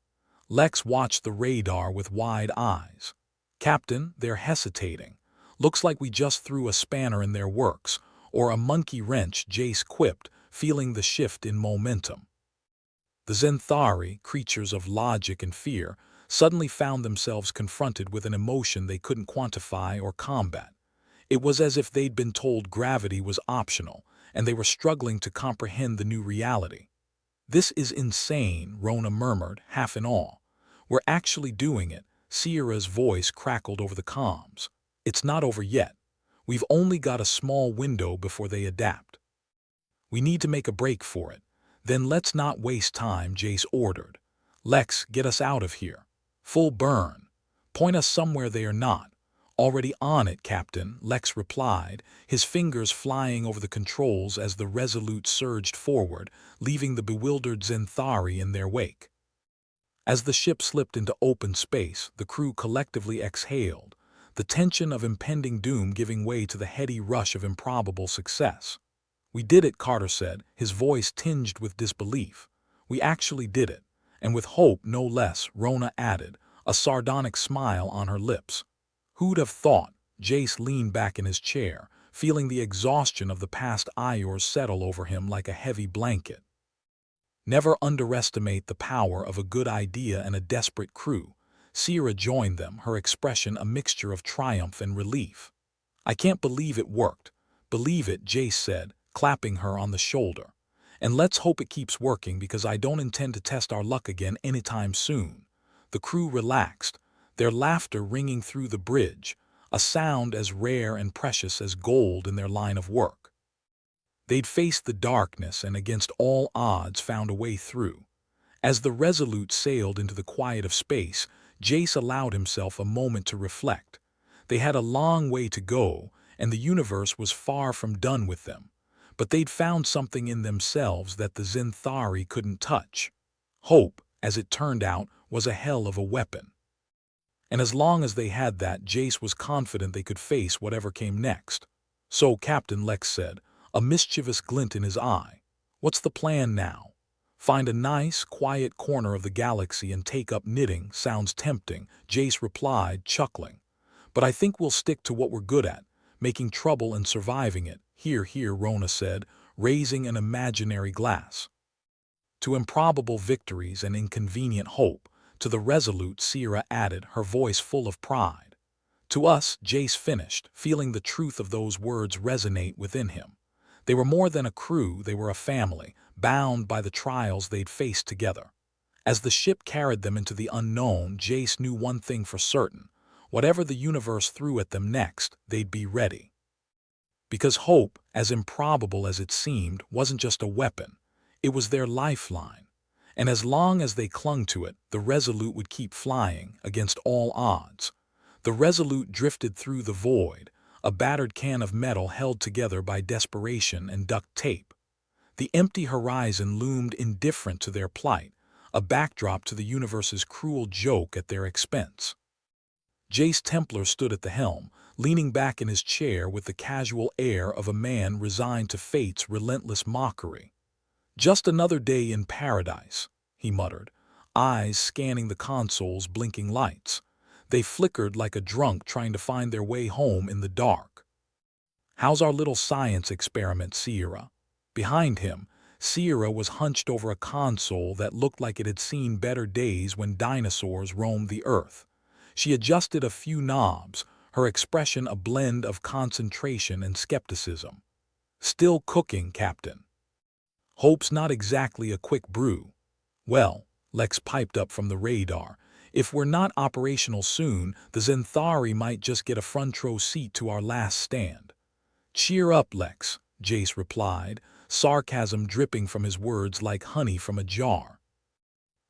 Lex watched the radar with wide eyes. Captain, they're hesitating. Looks like we just threw a spanner in their works, or a monkey wrench, Jace quipped, feeling the shift in momentum. The Zenthari, creatures of logic and fear, suddenly found themselves confronted with an emotion they couldn't quantify or combat. It was as if they'd been told gravity was optional, and they were struggling to comprehend the new reality. This is insane, Rona murmured, half in awe. We're actually doing it, Sierra's voice crackled over the comms. It's not over yet. We've only got a small window before they adapt. We need to make a break for it. Then let's not waste time, Jace ordered. Lex, get us out of here. Full burn. Point us somewhere they are not. Already on it, Captain, Lex replied, his fingers flying over the controls as the Resolute surged forward, leaving the bewildered Zenthari in their wake. As the ship slipped into open space, the crew collectively exhaled, the tension of impending doom giving way to the heady rush of improbable success. We did it, Carter said, his voice tinged with disbelief. We actually did it. And with hope no less, Rona added, a sardonic smile on her lips. Who'd have thought? Jace leaned back in his chair, feeling the exhaustion of the past hours settle over him like a heavy blanket. Never underestimate the power of a good idea and a desperate crew. Sierra joined them, her expression a mixture of triumph and relief. I can't believe it worked. Believe it, Jace said, clapping her on the shoulder. And let's hope it keeps working because I don't intend to test our luck again anytime soon. The crew relaxed, their laughter ringing through the bridge, a sound as rare and precious as gold in their line of work. They'd faced the darkness and against all odds found a way through. As the Resolute sailed into the quiet of space, Jace allowed himself a moment to reflect. They had a long way to go, and the universe was far from done with them. But they'd found something in themselves that the Zenthari couldn't touch. Hope, as it turned out, was a hell of a weapon. And as long as they had that, Jace was confident they could face whatever came next. So, Captain, Lex said, a mischievous glint in his eye. What's the plan now? Find a nice, quiet corner of the galaxy and take up knitting. Sounds tempting, Jace replied, chuckling. But I think we'll stick to what we're good at, making trouble and surviving it. Here, here, Rona said, raising an imaginary glass. To improbable victories and inconvenient hope, to the Resolute, Sierra added, her voice full of pride. To us, Jace finished, feeling the truth of those words resonate within him. They were more than a crew, they were a family, bound by the trials they'd faced together. As the ship carried them into the unknown, Jace knew one thing for certain. Whatever the universe threw at them next, they'd be ready. Because hope, as improbable as it seemed, wasn't just a weapon. It was their lifeline. And as long as they clung to it, the Resolute would keep flying, against all odds. The Resolute drifted through the void, a battered can of metal held together by desperation and duct tape. The empty horizon loomed indifferent to their plight, a backdrop to the universe's cruel joke at their expense. Jace Templar stood at the helm, leaning back in his chair with the casual air of a man resigned to fate's relentless mockery. Just another day in paradise, he muttered, eyes scanning the console's blinking lights. They flickered like a drunk trying to find their way home in the dark. How's our little science experiment, Sierra? Behind him, Sierra was hunched over a console that looked like it had seen better days when dinosaurs roamed the earth. She adjusted a few knobs, her expression a blend of concentration and skepticism. Still cooking, Captain. Hope's not exactly a quick brew. Well, Lex piped up from the radar, if we're not operational soon, the Zenthari might just get a front row seat to our last stand. Cheer up, Lex, Jace replied, sarcasm dripping from his words like honey from a jar.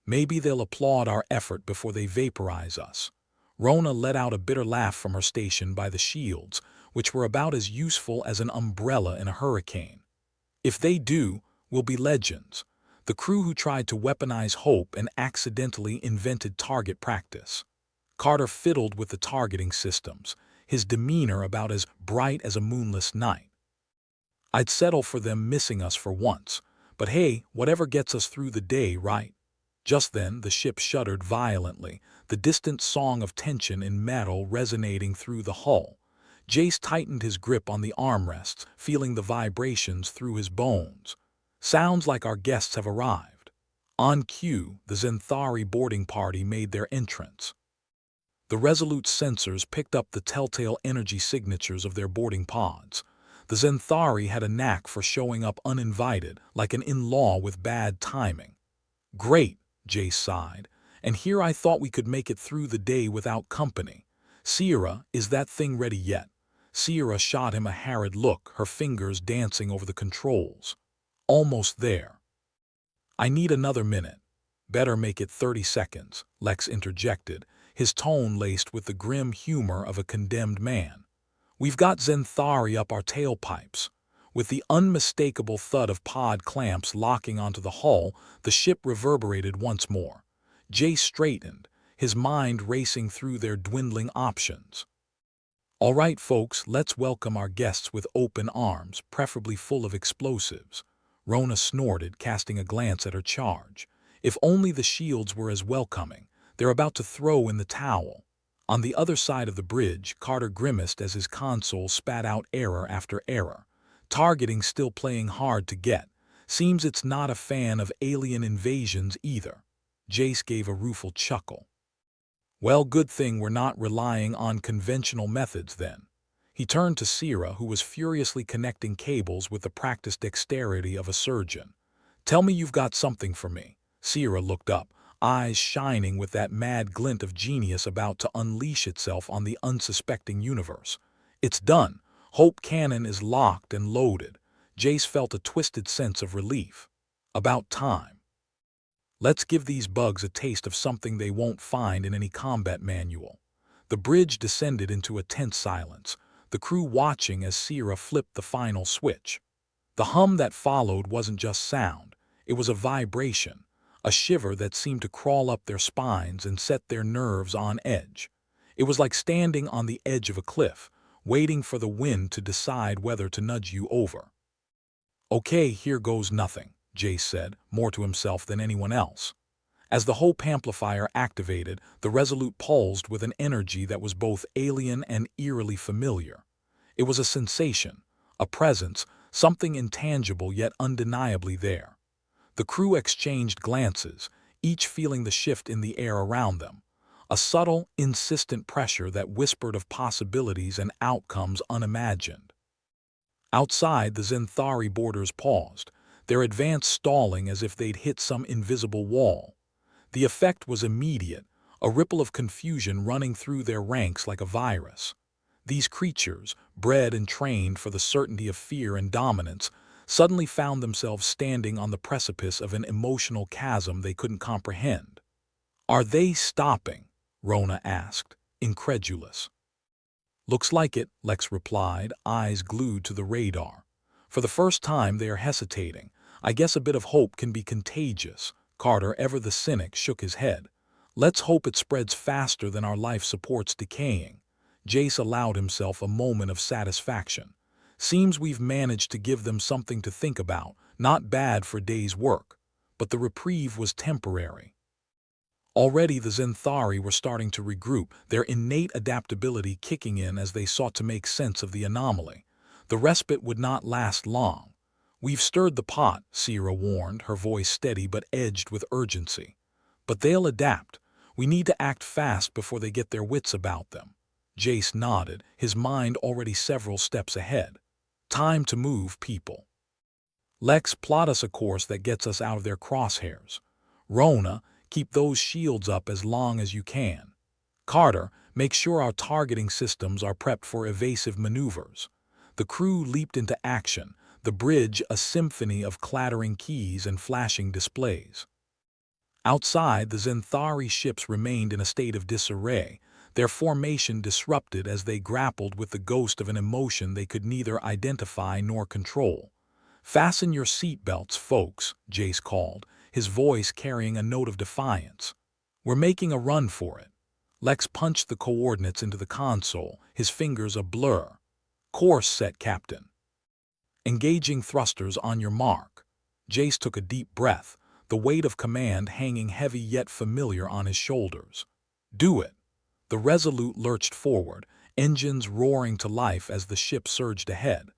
Maybe they'll applaud our effort before they vaporize us. Rona let out a bitter laugh from her station by the shields, which were about as useful as an umbrella in a hurricane. If they do, we'll be legends. The crew who tried to weaponize hope and accidentally invented target practice. Carter fiddled with the targeting systems, his demeanor about as bright as a moonless night. I'd settle for them missing us for once, but hey, whatever gets us through the day, right? Just then, the ship shuddered violently, the distant song of tension in metal resonating through the hull. Jace tightened his grip on the armrests, feeling the vibrations through his bones. Sounds like our guests have arrived. On cue, the Zenthari boarding party made their entrance. The Resolute sensors picked up the telltale energy signatures of their boarding pods. The Zenthari had a knack for showing up uninvited, like an in-law with bad timing. Great, Jace sighed, and here I thought we could make it through the day without company. Sierra, is that thing ready yet? Sierra shot him a harried look, her fingers dancing over the controls. Almost there. I need another minute. Better make it 30 seconds, Lex interjected, his tone laced with the grim humor of a condemned man. We've got Zenthari up our tailpipes. With the unmistakable thud of pod clamps locking onto the hull, the ship reverberated once more. Jace straightened, his mind racing through their dwindling options. All right, folks, let's welcome our guests with open arms, preferably full of explosives. Rona snorted, casting a glance at her charge. If only the shields were as welcoming. They're about to throw in the towel. On the other side of the bridge, Carter grimaced as his console spat out error after error. Targeting still playing hard to get. Seems it's not a fan of alien invasions either. Jace gave a rueful chuckle. Well, good thing we're not relying on conventional methods then. He turned to Sierra, who was furiously connecting cables with the practiced dexterity of a surgeon. Tell me you've got something for me. Sierra looked up, eyes shining with that mad glint of genius about to unleash itself on the unsuspecting universe. It's done. Hope Cannon is locked and loaded. Jace felt a twisted sense of relief. About time. Let's give these bugs a taste of something they won't find in any combat manual. The bridge descended into a tense silence, the crew watching as Sierra flipped the final switch. The hum that followed wasn't just sound, it was a vibration, a shiver that seemed to crawl up their spines and set their nerves on edge. It was like standing on the edge of a cliff, waiting for the wind to decide whether to nudge you over. Okay, here goes nothing, Jace said, more to himself than anyone else. As the Hope amplifier activated, the Resolute pulsed with an energy that was both alien and eerily familiar. It was a sensation, a presence, something intangible yet undeniably there. The crew exchanged glances, each feeling the shift in the air around them, a subtle, insistent pressure that whispered of possibilities and outcomes unimagined. Outside, the Zenthari boarders paused, their advance stalling as if they'd hit some invisible wall. The effect was immediate, a ripple of confusion running through their ranks like a virus. These creatures, bred and trained for the certainty of fear and dominance, suddenly found themselves standing on the precipice of an emotional chasm they couldn't comprehend. Are they stopping? Rona asked, incredulous. Looks like it, Lex replied, eyes glued to the radar. For the first time they are hesitating. I guess a bit of hope can be contagious. Carter, ever the cynic, shook his head. Let's hope it spreads faster than our life support's decaying. Jace allowed himself a moment of satisfaction. Seems we've managed to give them something to think about, not bad for a day's work. But the reprieve was temporary. Already the Zenthari were starting to regroup, their innate adaptability kicking in as they sought to make sense of the anomaly. The respite would not last long. We've stirred the pot, Sierra warned, her voice steady but edged with urgency. But they'll adapt. We need to act fast before they get their wits about them. Jace nodded, his mind already several steps ahead. Time to move, people. Lex, plot us a course that gets us out of their crosshairs. Rona, keep those shields up as long as you can. Carter, make sure our targeting systems are prepped for evasive maneuvers. The crew leaped into action, the bridge a symphony of clattering keys and flashing displays. Outside, the Zenthari ships remained in a state of disarray, their formation disrupted as they grappled with the ghost of an emotion they could neither identify nor control. "Fasten your seatbelts, folks," Jace called, his voice carrying a note of defiance. "We're making a run for it." Lex punched the coordinates into the console, his fingers a blur. "Course set, Captain." "Engaging thrusters on your mark." Jace took a deep breath, the weight of command hanging heavy yet familiar on his shoulders. "Do it." The Resolute lurched forward, engines roaring to life as the ship surged ahead.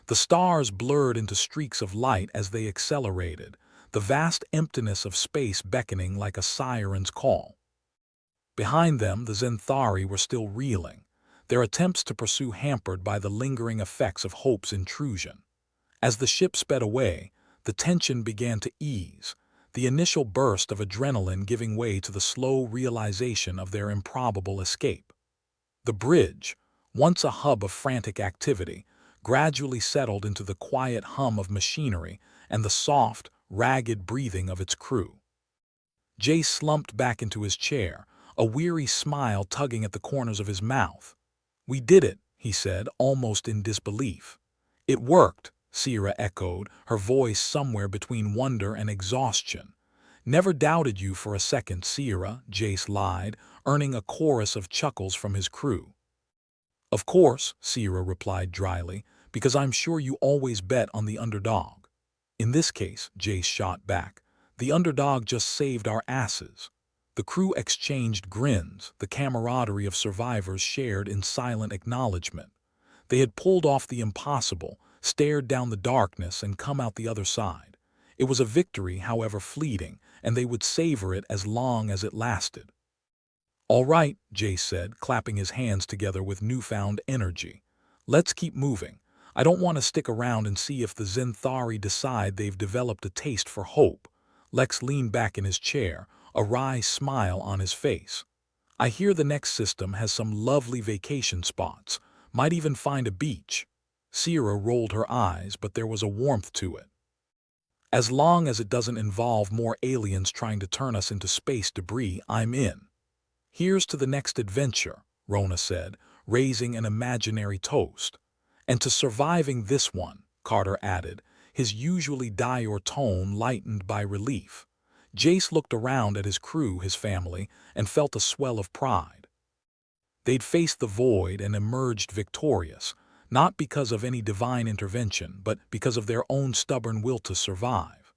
The stars blurred into streaks of light as they accelerated, the vast emptiness of space beckoning like a siren's call. Behind them, the Zenthari were still reeling, their attempts to pursue hampered by the lingering effects of Hope's intrusion. As the ship sped away, the tension began to ease, the initial burst of adrenaline giving way to the slow realization of their improbable escape. The bridge, once a hub of frantic activity, gradually settled into the quiet hum of machinery and the soft, ragged breathing of its crew. Jay slumped back into his chair, a weary smile tugging at the corners of his mouth. "We did it," he said, almost in disbelief. "It worked," Sierra echoed, her voice somewhere between wonder and exhaustion. "Never doubted you for a second, Sierra," Jace lied, earning a chorus of chuckles from his crew. "Of course," Sierra replied dryly, "because I'm sure you always bet on the underdog." "In this case," Jace shot back, "the underdog just saved our asses." The crew exchanged grins, the camaraderie of survivors shared in silent acknowledgement. They had pulled off the impossible, stared down the darkness, and come out the other side. It was a victory, however fleeting, and they would savor it as long as it lasted. "All right," Jace said, clapping his hands together with newfound energy. "Let's keep moving. I don't want to stick around and see if the Zenthari decide they've developed a taste for hope." Lex leaned back in his chair, a wry smile on his face. "I hear the next system has some lovely vacation spots, might even find a beach." Sierra rolled her eyes, but there was a warmth to it. "As long as it doesn't involve more aliens trying to turn us into space debris, I'm in." "Here's to the next adventure," Rona said, raising an imaginary toast. "And to surviving this one," Carter added, his usually dour tone lightened by relief. Jace looked around at his crew, his family, and felt a swell of pride. They'd faced the void and emerged victorious, not because of any divine intervention, but because of their own stubborn will to survive.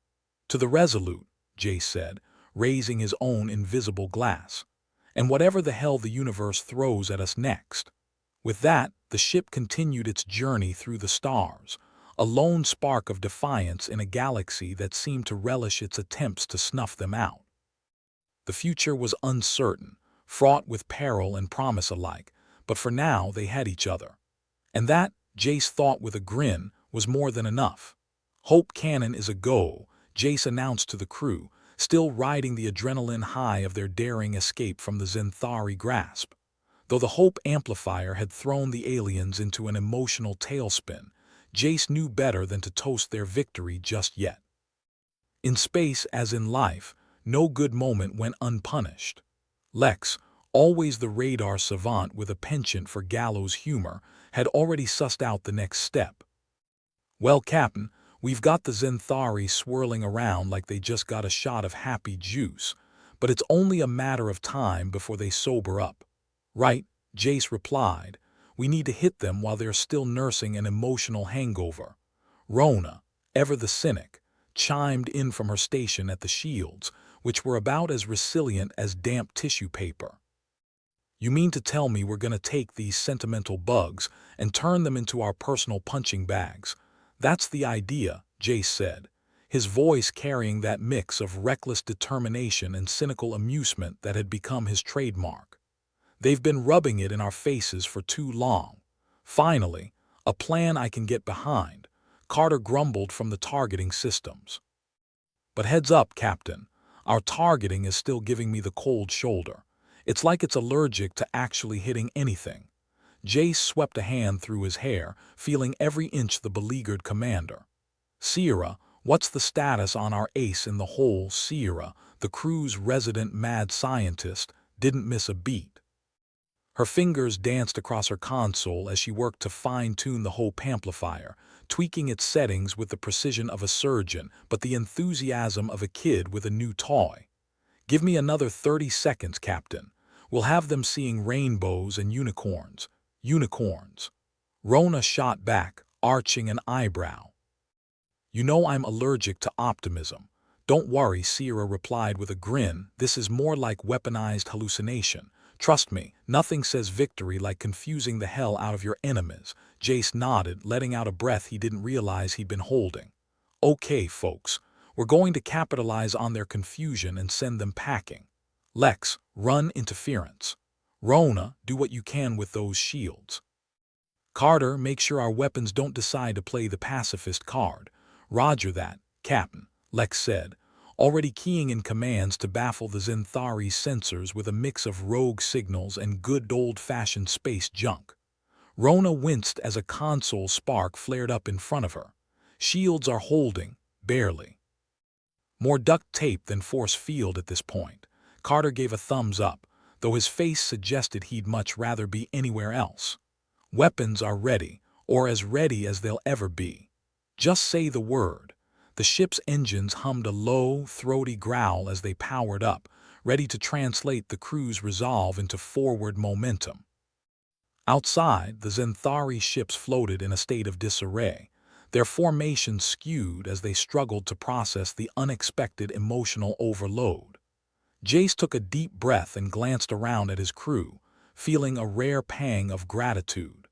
"To the Resolute," Jace said, raising his own invisible glass. "And whatever the hell the universe throws at us next." With that, the ship continued its journey through the stars, a lone spark of defiance in a galaxy that seemed to relish its attempts to snuff them out. The future was uncertain, fraught with peril and promise alike, but for now they had each other. And that, Jace thought with a grin, was more than enough. "Hope Cannon is a go," Jace announced to the crew, still riding the adrenaline high of their daring escape from the Zenthari grasp. Though the Hope amplifier had thrown the aliens into an emotional tailspin, Jace knew better than to toast their victory just yet. In space, as in life, no good moment went unpunished. Lex, always the radar savant with a penchant for gallows humor, had already sussed out the next step. "Well, Captain, we've got the Zenthari swirling around like they just got a shot of happy juice, but it's only a matter of time before they sober up." "Right," Jace replied. "We need to hit them while they're still nursing an emotional hangover." Rona, ever the cynic, chimed in from her station at the shields, which were about as resilient as damp tissue paper. "You mean to tell me we're going to take these sentimental bugs and turn them into our personal punching bags?" "That's the idea," Jace said, his voice carrying that mix of reckless determination and cynical amusement that had become his trademark. "They've been rubbing it in our faces for too long. Finally, a plan I can get behind," Carter grumbled from the targeting systems. "But heads up, Captain, our targeting is still giving me the cold shoulder. It's like it's allergic to actually hitting anything." Jace swept a hand through his hair, feeling every inch the beleaguered commander. "Sierra, what's the status on our ace in the hole?" Sierra, the crew's resident mad scientist, didn't miss a beat. Her fingers danced across her console as she worked to fine-tune the Hope amplifier, tweaking its settings with the precision of a surgeon but the enthusiasm of a kid with a new toy. "Give me another 30 seconds, Captain. We'll have them seeing rainbows and unicorns." "Unicorns." Rona shot back, arching an eyebrow. "You know I'm allergic to optimism." "Don't worry," Sierra replied with a grin. "This is more like weaponized hallucination. Trust me, nothing says victory like confusing the hell out of your enemies." Jace nodded, letting out a breath he didn't realize he'd been holding. "Okay, folks. We're going to capitalize on their confusion and send them packing. Lex, run interference. Rona, do what you can with those shields. Carter, make sure our weapons don't decide to play the pacifist card." "Roger that, Captain," Lex said, already keying in commands to baffle the Zenthari's sensors with a mix of rogue signals and good old-fashioned space junk. Rona winced as a console spark flared up in front of her. "Shields are holding, barely. More duct tape than force field at this point." Carter gave a thumbs up, though his face suggested he'd much rather be anywhere else. "Weapons are ready, or as ready as they'll ever be. Just say the word." The ship's engines hummed a low, throaty growl as they powered up, ready to translate the crew's resolve into forward momentum. Outside, the Zenthari ships floated in a state of disarray, their formation skewed as they struggled to process the unexpected emotional overload. Jace took a deep breath and glanced around at his crew, feeling a rare pang of gratitude.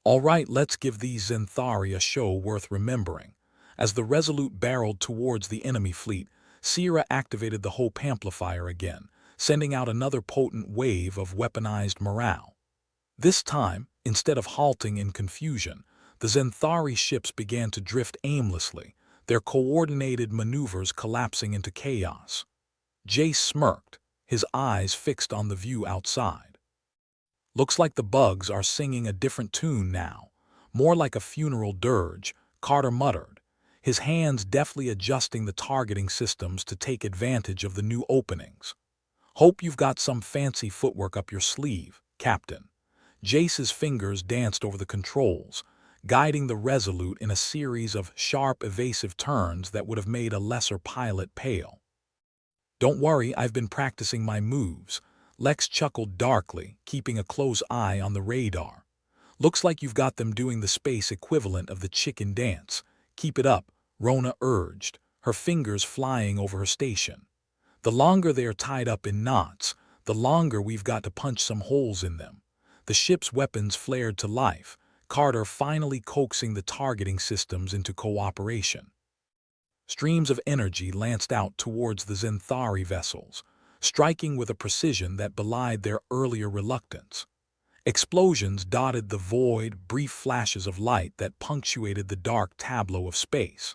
"All right, let's give these Zenthari a show worth remembering." As the Resolute barreled towards the enemy fleet, Sierra activated the Hope amplifier again, sending out another potent wave of weaponized morale. This time, instead of halting in confusion, the Zenthari ships began to drift aimlessly, their coordinated maneuvers collapsing into chaos. Jace smirked, his eyes fixed on the view outside. "Looks like the bugs are singing a different tune now, more like a funeral dirge," Carter muttered, his hands deftly adjusting the targeting systems to take advantage of the new openings. "Hope you've got some fancy footwork up your sleeve, Captain." Jace's fingers danced over the controls, guiding the Resolute in a series of sharp, evasive turns that would have made a lesser pilot pale. "Don't worry, I've been practicing my moves." Lex chuckled darkly, keeping a close eye on the radar. "Looks like you've got them doing the space equivalent of the chicken dance." "Keep it up," Rona urged, her fingers flying over her station. "The longer they are tied up in knots, the longer we've got to punch some holes in them." The ship's weapons flared to life, Carter finally coaxing the targeting systems into cooperation. Streams of energy lanced out towards the Zenthari vessels, striking with a precision that belied their earlier reluctance. Explosions dotted the void, brief flashes of light that punctuated the dark tableau of space.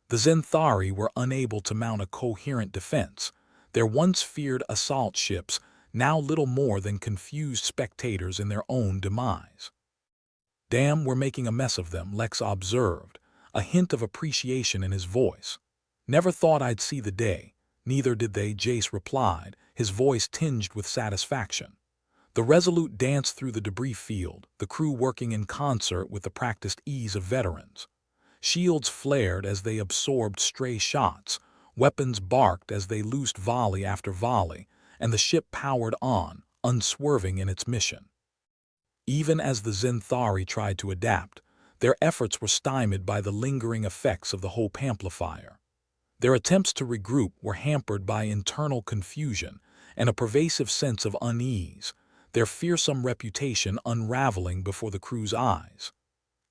The Zenthari were unable to mount a coherent defense, their once feared assault ships now little more than confused spectators in their own demise. "Damn, we're making a mess of them," Lex observed, a hint of appreciation in his voice. "Never thought I'd see the day." "Neither did they," Jace replied, his voice tinged with satisfaction. The Resolute danced through the debris field, the crew working in concert with the practiced ease of veterans. Shields flared as they absorbed stray shots, weapons barked as they loosed volley after volley, and the ship powered on, unswerving in its mission. Even as the Zenthari tried to adapt, their efforts were stymied by the lingering effects of the Hope amplifier. Their attempts to regroup were hampered by internal confusion and a pervasive sense of unease, their fearsome reputation unraveling before the crew's eyes.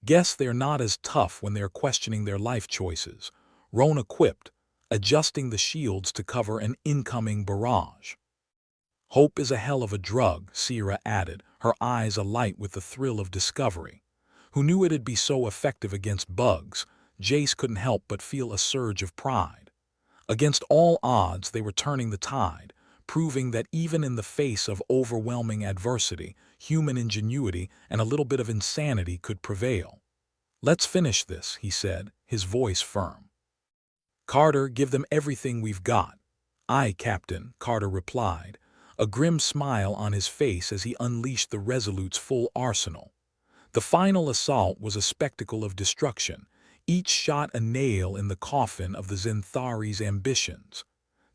"Guess they're not as tough when they're questioning their life choices," Rona quipped, adjusting the shields to cover an incoming barrage. "Hope is a hell of a drug," Sierra added, her eyes alight with the thrill of discovery. Who knew it'd be so effective against bugs? Jace couldn't help but feel a surge of pride. Against all odds, they were turning the tide, proving that even in the face of overwhelming adversity, human ingenuity and a little bit of insanity could prevail. "Let's finish this," he said, his voice firm. "Carter, give them everything we've got." "Aye, Captain," Carter replied, a grim smile on his face as he unleashed the Resolute's full arsenal. The final assault was a spectacle of destruction. Each shot a nail in the coffin of the Zenthari's ambitions.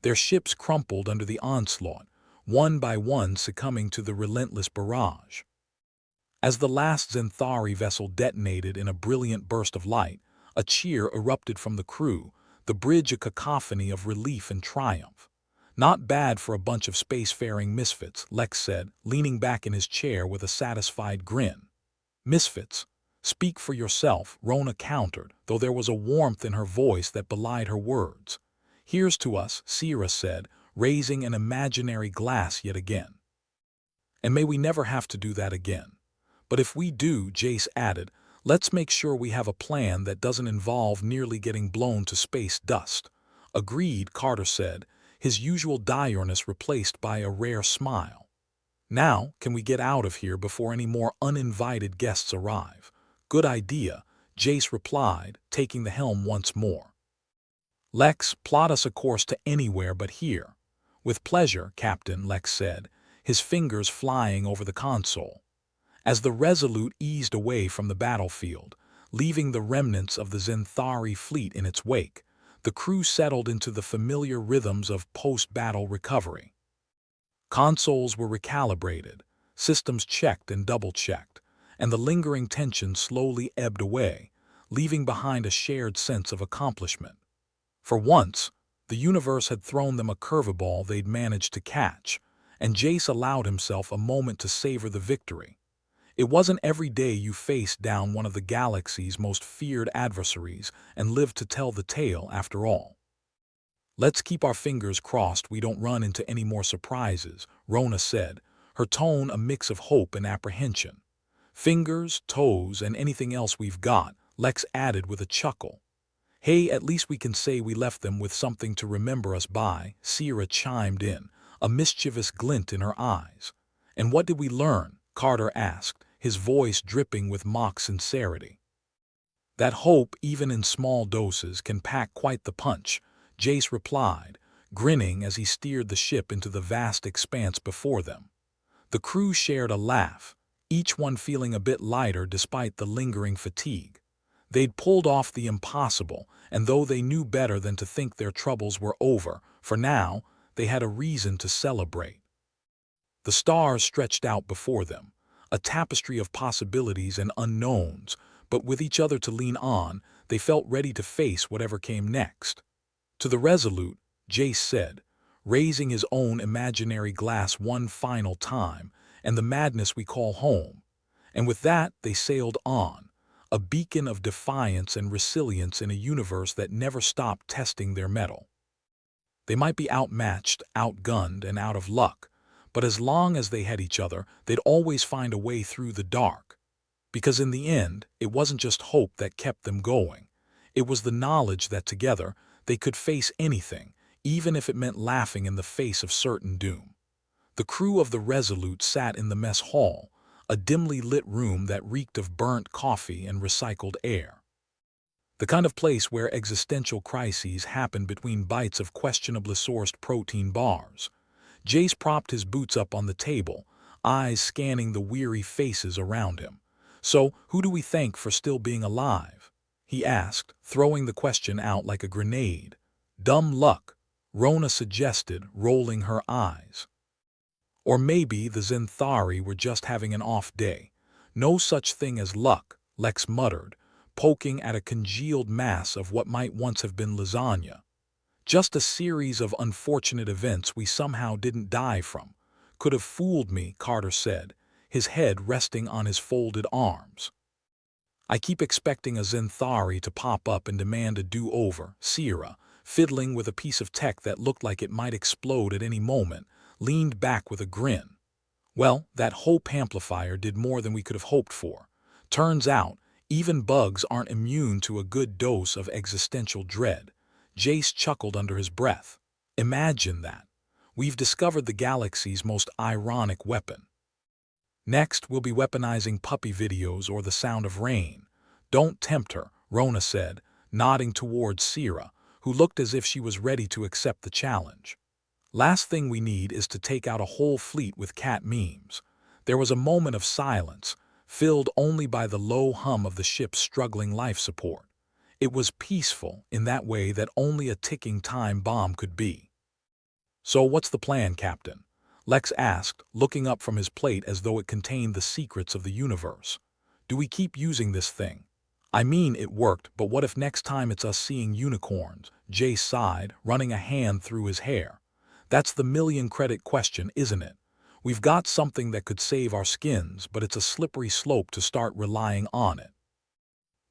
Their ships crumpled under the onslaught, one by one succumbing to the relentless barrage. As the last Zenthari vessel detonated in a brilliant burst of light, a cheer erupted from the crew, the bridge a cacophony of relief and triumph. "Not bad for a bunch of spacefaring misfits," Lex said, leaning back in his chair with a satisfied grin. "Misfits? Speak for yourself," Rona countered, though there was a warmth in her voice that belied her words. "Here's to us," Sierra said, raising an imaginary glass yet again. "And may we never have to do that again. But if we do," Jace added, "let's make sure we have a plan that doesn't involve nearly getting blown to space dust." "Agreed," Carter said, his usual dourness replaced by a rare smile. "Now, can we get out of here before any more uninvited guests arrive?" "Good idea," Jace replied, taking the helm once more. "Lex, plot us a course to anywhere but here." "With pleasure, Captain," Lex said, his fingers flying over the console. As the Resolute eased away from the battlefield, leaving the remnants of the Zenthari fleet in its wake, the crew settled into the familiar rhythms of post-battle recovery. Consoles were recalibrated, systems checked and double-checked, and the lingering tension slowly ebbed away, leaving behind a shared sense of accomplishment. For once, the universe had thrown them a curveball they'd managed to catch, and Jace allowed himself a moment to savor the victory. It wasn't every day you faced down one of the galaxy's most feared adversaries and lived to tell the tale after all. "Let's keep our fingers crossed we don't run into any more surprises," Rona said, her tone a mix of hope and apprehension. "Fingers, toes, and anything else we've got," Lex added with a chuckle. "Hey, at least we can say we left them with something to remember us by," Sierra chimed in, a mischievous glint in her eyes. "And what did we learn?" Carter asked, his voice dripping with mock sincerity. "That hope, even in small doses, can pack quite the punch," Jace replied, grinning as he steered the ship into the vast expanse before them. The crew shared a laugh, each one feeling a bit lighter despite the lingering fatigue. They'd pulled off the impossible, and though they knew better than to think their troubles were over, for now, they had a reason to celebrate. The stars stretched out before them, a tapestry of possibilities and unknowns, but with each other to lean on, they felt ready to face whatever came next. "To the Resolute," Jace said, raising his own imaginary glass one final time, "and the madness we call home." And with that, they sailed on, a beacon of defiance and resilience in a universe that never stopped testing their mettle. They might be outmatched, outgunned, and out of luck, but as long as they had each other, they'd always find a way through the dark. Because in the end, it wasn't just hope that kept them going. It was the knowledge that together, they could face anything, even if it meant laughing in the face of certain doom. The crew of the Resolute sat in the mess hall, a dimly lit room that reeked of burnt coffee and recycled air. The kind of place where existential crises happen between bites of questionably sourced protein bars. Jace propped his boots up on the table, eyes scanning the weary faces around him. "So, who do we thank for still being alive?" he asked, throwing the question out like a grenade. "Dumb luck," Rona suggested, rolling her eyes. "Or maybe the Zenthari were just having an off day." "No such thing as luck," Lex muttered, poking at a congealed mass of what might once have been lasagna. "Just a series of unfortunate events we somehow didn't die from." "Could have fooled me," Carter said, his head resting on his folded arms. "I keep expecting a Zenthari to pop up and demand a do-over." Sierra, fiddling with a piece of tech that looked like it might explode at any moment, leaned back with a grin. "Well, that hope amplifier did more than we could have hoped for. Turns out, even bugs aren't immune to a good dose of existential dread." Jace chuckled under his breath. "Imagine that. We've discovered the galaxy's most ironic weapon. Next, we'll be weaponizing puppy videos or the sound of rain." "Don't tempt her," Rona said, nodding towards Sierra, who looked as if she was ready to accept the challenge. Last thing we need is to take out a whole fleet with cat memes. There was a moment of silence, filled only by the low hum of the ship's struggling life support. It was peaceful in that way that only a ticking time bomb could be. "So what's the plan, Captain?" Lex asked, looking up from his plate as though it contained the secrets of the universe. "Do we keep using this thing? I mean, it worked, but what if next time it's us seeing unicorns?" Jace sighed, running a hand through his hair. "That's the million-credit question, isn't it? We've got something that could save our skins, but it's a slippery slope to start relying on it.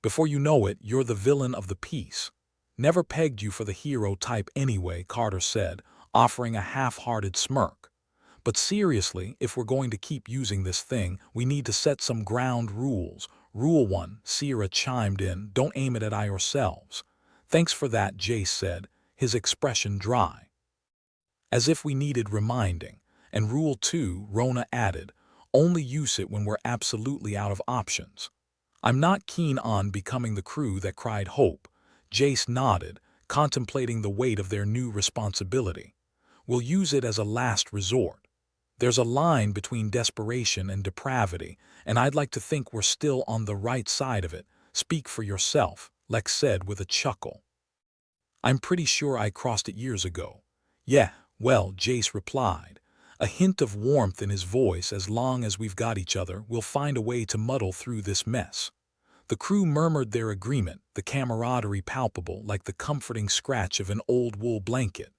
Before you know it, you're the villain of the piece." "Never pegged you for the hero type anyway," Carter said, offering a half-hearted smirk. "But seriously, if we're going to keep using this thing, we need to set some ground rules." "Rule 1, Sierra chimed in, "don't aim it at ourselves." "Thanks for that," Jace said, his expression dry, as if we needed reminding. "And Rule 2, Rona added, only use it when we're absolutely out of options." "I'm not keen on becoming the crew that cried hope." Jace nodded, contemplating the weight of their new responsibility. "We'll use it as a last resort. There's a line between desperation and depravity, and I'd like to think we're still on the right side of it." "Speak for yourself," Lex said with a chuckle. "I'm pretty sure I crossed it years ago." "Yeah, well," Jace replied, a hint of warmth in his voice. "As long as we've got each other, we'll find a way to muddle through this mess." The crew murmured their agreement, the camaraderie palpable like the comforting scratch of an old wool blanket.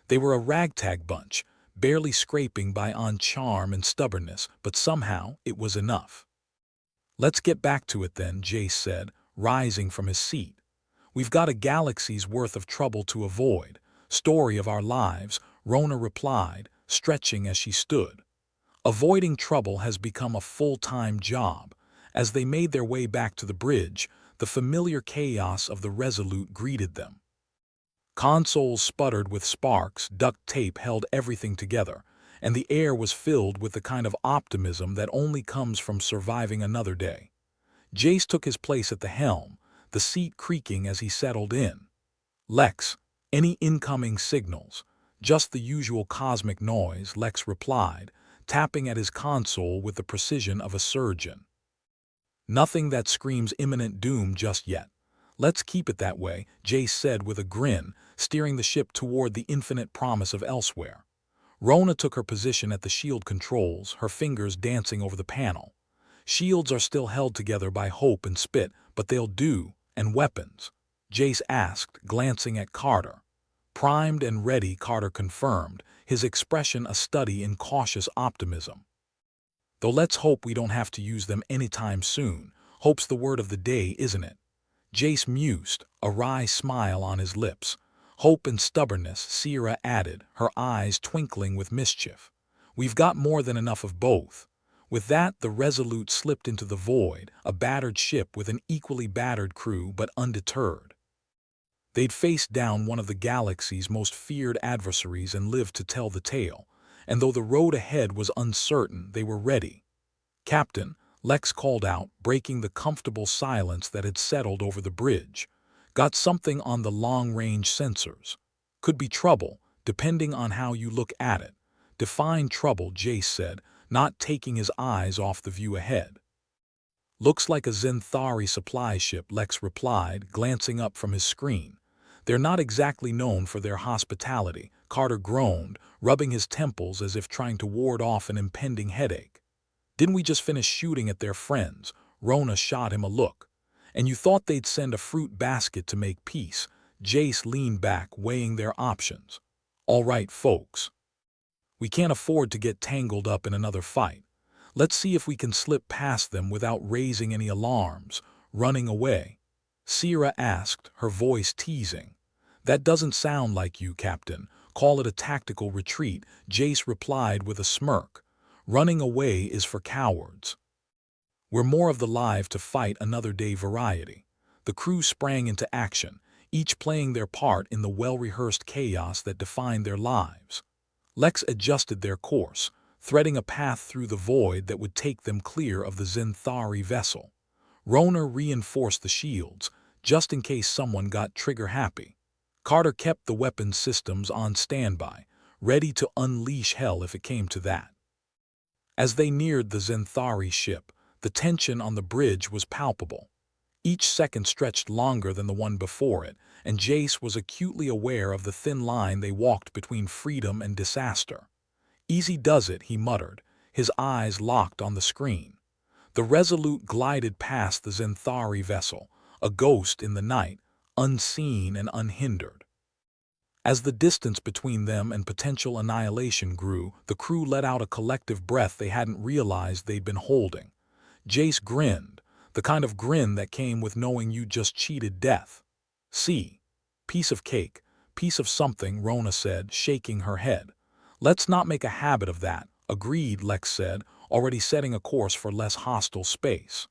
They were a ragtag bunch, barely scraping by on charm and stubbornness, but somehow it was enough. "Let's get back to it then," Jace said, rising from his seat. "We've got a galaxy's worth of trouble to avoid." "Story of our lives," Rona replied, stretching as she stood. Avoiding trouble has become a full-time job. As they made their way back to the bridge, the familiar chaos of the Resolute greeted them. Consoles sputtered with sparks, duct tape held everything together, and the air was filled with the kind of optimism that only comes from surviving another day. Jace took his place at the helm, the seat creaking as he settled in. "Lex, any incoming signals?" "Just the usual cosmic noise," Lex replied, tapping at his console with the precision of a surgeon. "Nothing that screams imminent doom just yet." "Let's keep it that way," Jace said with a grin, steering the ship toward the infinite promise of elsewhere. Rona took her position at the shield controls, her fingers dancing over the panel. "Shields are still held together by hope and spit, but they'll do, and weapons?" Jace asked, glancing at Carter. "Primed and ready," Carter confirmed, his expression a study in cautious optimism. "Though let's hope we don't have to use them anytime soon. Hope's the word of the day, isn't it?" Jace mused, a wry smile on his lips. "Hope and stubbornness," Sierra added, her eyes twinkling with mischief. "We've got more than enough of both." With that, the Resolute slipped into the void, a battered ship with an equally battered crew but undeterred. They'd faced down one of the galaxy's most feared adversaries and lived to tell the tale, and though the road ahead was uncertain, they were ready. "Captain," Lex called out, breaking the comfortable silence that had settled over the bridge. "Got something on the long-range sensors. Could be trouble, depending on how you look at it." "Define trouble," Jace said, not taking his eyes off the view ahead. "Looks like a Zenthari supply ship," Lex replied, glancing up from his screen. "They're not exactly known for their hospitality," Carter groaned, rubbing his temples as if trying to ward off an impending headache. "Didn't we just finish shooting at their friends?" Rona shot him a look. "And you thought they'd send a fruit basket to make peace?" Jace leaned back, weighing their options. "All right, folks. We can't afford to get tangled up in another fight. Let's see if we can slip past them without raising any alarms." "Running away?" Sierra asked, her voice teasing. "That doesn't sound like you, Captain. Call it a tactical retreat," Jace replied with a smirk. "Running away is for cowards. We're more of the live to fight another day variety." The crew sprang into action, each playing their part in the well-rehearsed chaos that defined their lives. Lex adjusted their course, threading a path through the void that would take them clear of the Zenthari vessel. Rona reinforced the shields, just in case someone got trigger-happy. Carter kept the weapons systems on standby, ready to unleash hell if it came to that. As they neared the Zenthari ship, the tension on the bridge was palpable. Each second stretched longer than the one before it, and Jace was acutely aware of the thin line they walked between freedom and disaster. "Easy does it," he muttered, his eyes locked on the screen. The Resolute glided past the Zenthari vessel, a ghost in the night, unseen and unhindered. As the distance between them and potential annihilation grew, the crew let out a collective breath they hadn't realized they'd been holding. Jace grinned, the kind of grin that came with knowing you just cheated death. "See, piece of cake, piece of something," Rona said, shaking her head. "Let's not make a habit of that," agreed, Lex said, already setting a course for less hostile space.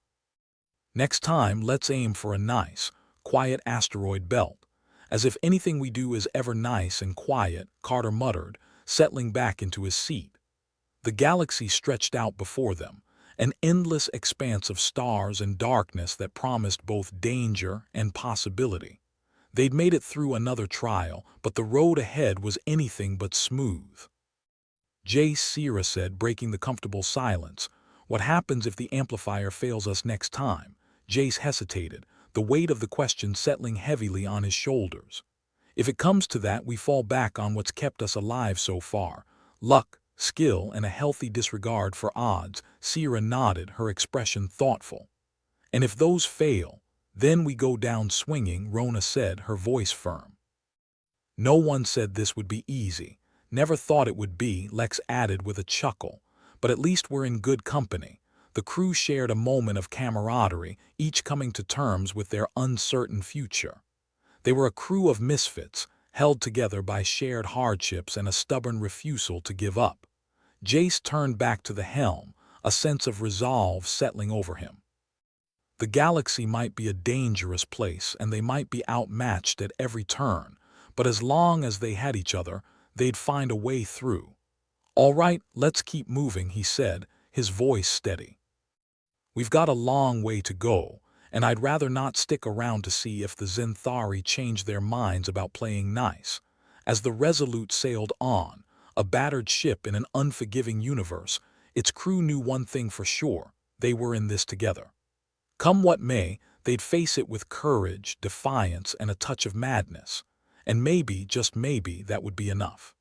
"Next time, let's aim for a nice, quiet asteroid belt. As if anything we do is ever nice and quiet," Carter muttered, settling back into his seat. The galaxy stretched out before them, an endless expanse of stars and darkness that promised both danger and possibility. They'd made it through another trial, but the road ahead was anything but smooth. Jace, Sierra said, breaking the comfortable silence. "What happens if the amplifier fails us next time?" Jace hesitated, the weight of the question settling heavily on his shoulders. "If it comes to that, we fall back on what's kept us alive so far. Luck, skill, and a healthy disregard for odds." Sierra nodded, her expression thoughtful. "And if those fail, then we go down swinging," Rona said, her voice firm. "No one said this would be easy. Never thought it would be," Lex added with a chuckle. "But at least we're in good company." The crew shared a moment of camaraderie, each coming to terms with their uncertain future. They were a crew of misfits, held together by shared hardships and a stubborn refusal to give up. Jace turned back to the helm, a sense of resolve settling over him. The galaxy might be a dangerous place, and they might be outmatched at every turn, but as long as they had each other, they'd find a way through. "All right, let's keep moving," he said, his voice steady. "We've got a long way to go, and I'd rather not stick around to see if the Zenthari change their minds about playing nice." As the Resolute sailed on, a battered ship in an unforgiving universe, its crew knew one thing for sure: they were in this together. Come what may, they'd face it with courage, defiance, and a touch of madness. And maybe, just maybe, that would be enough.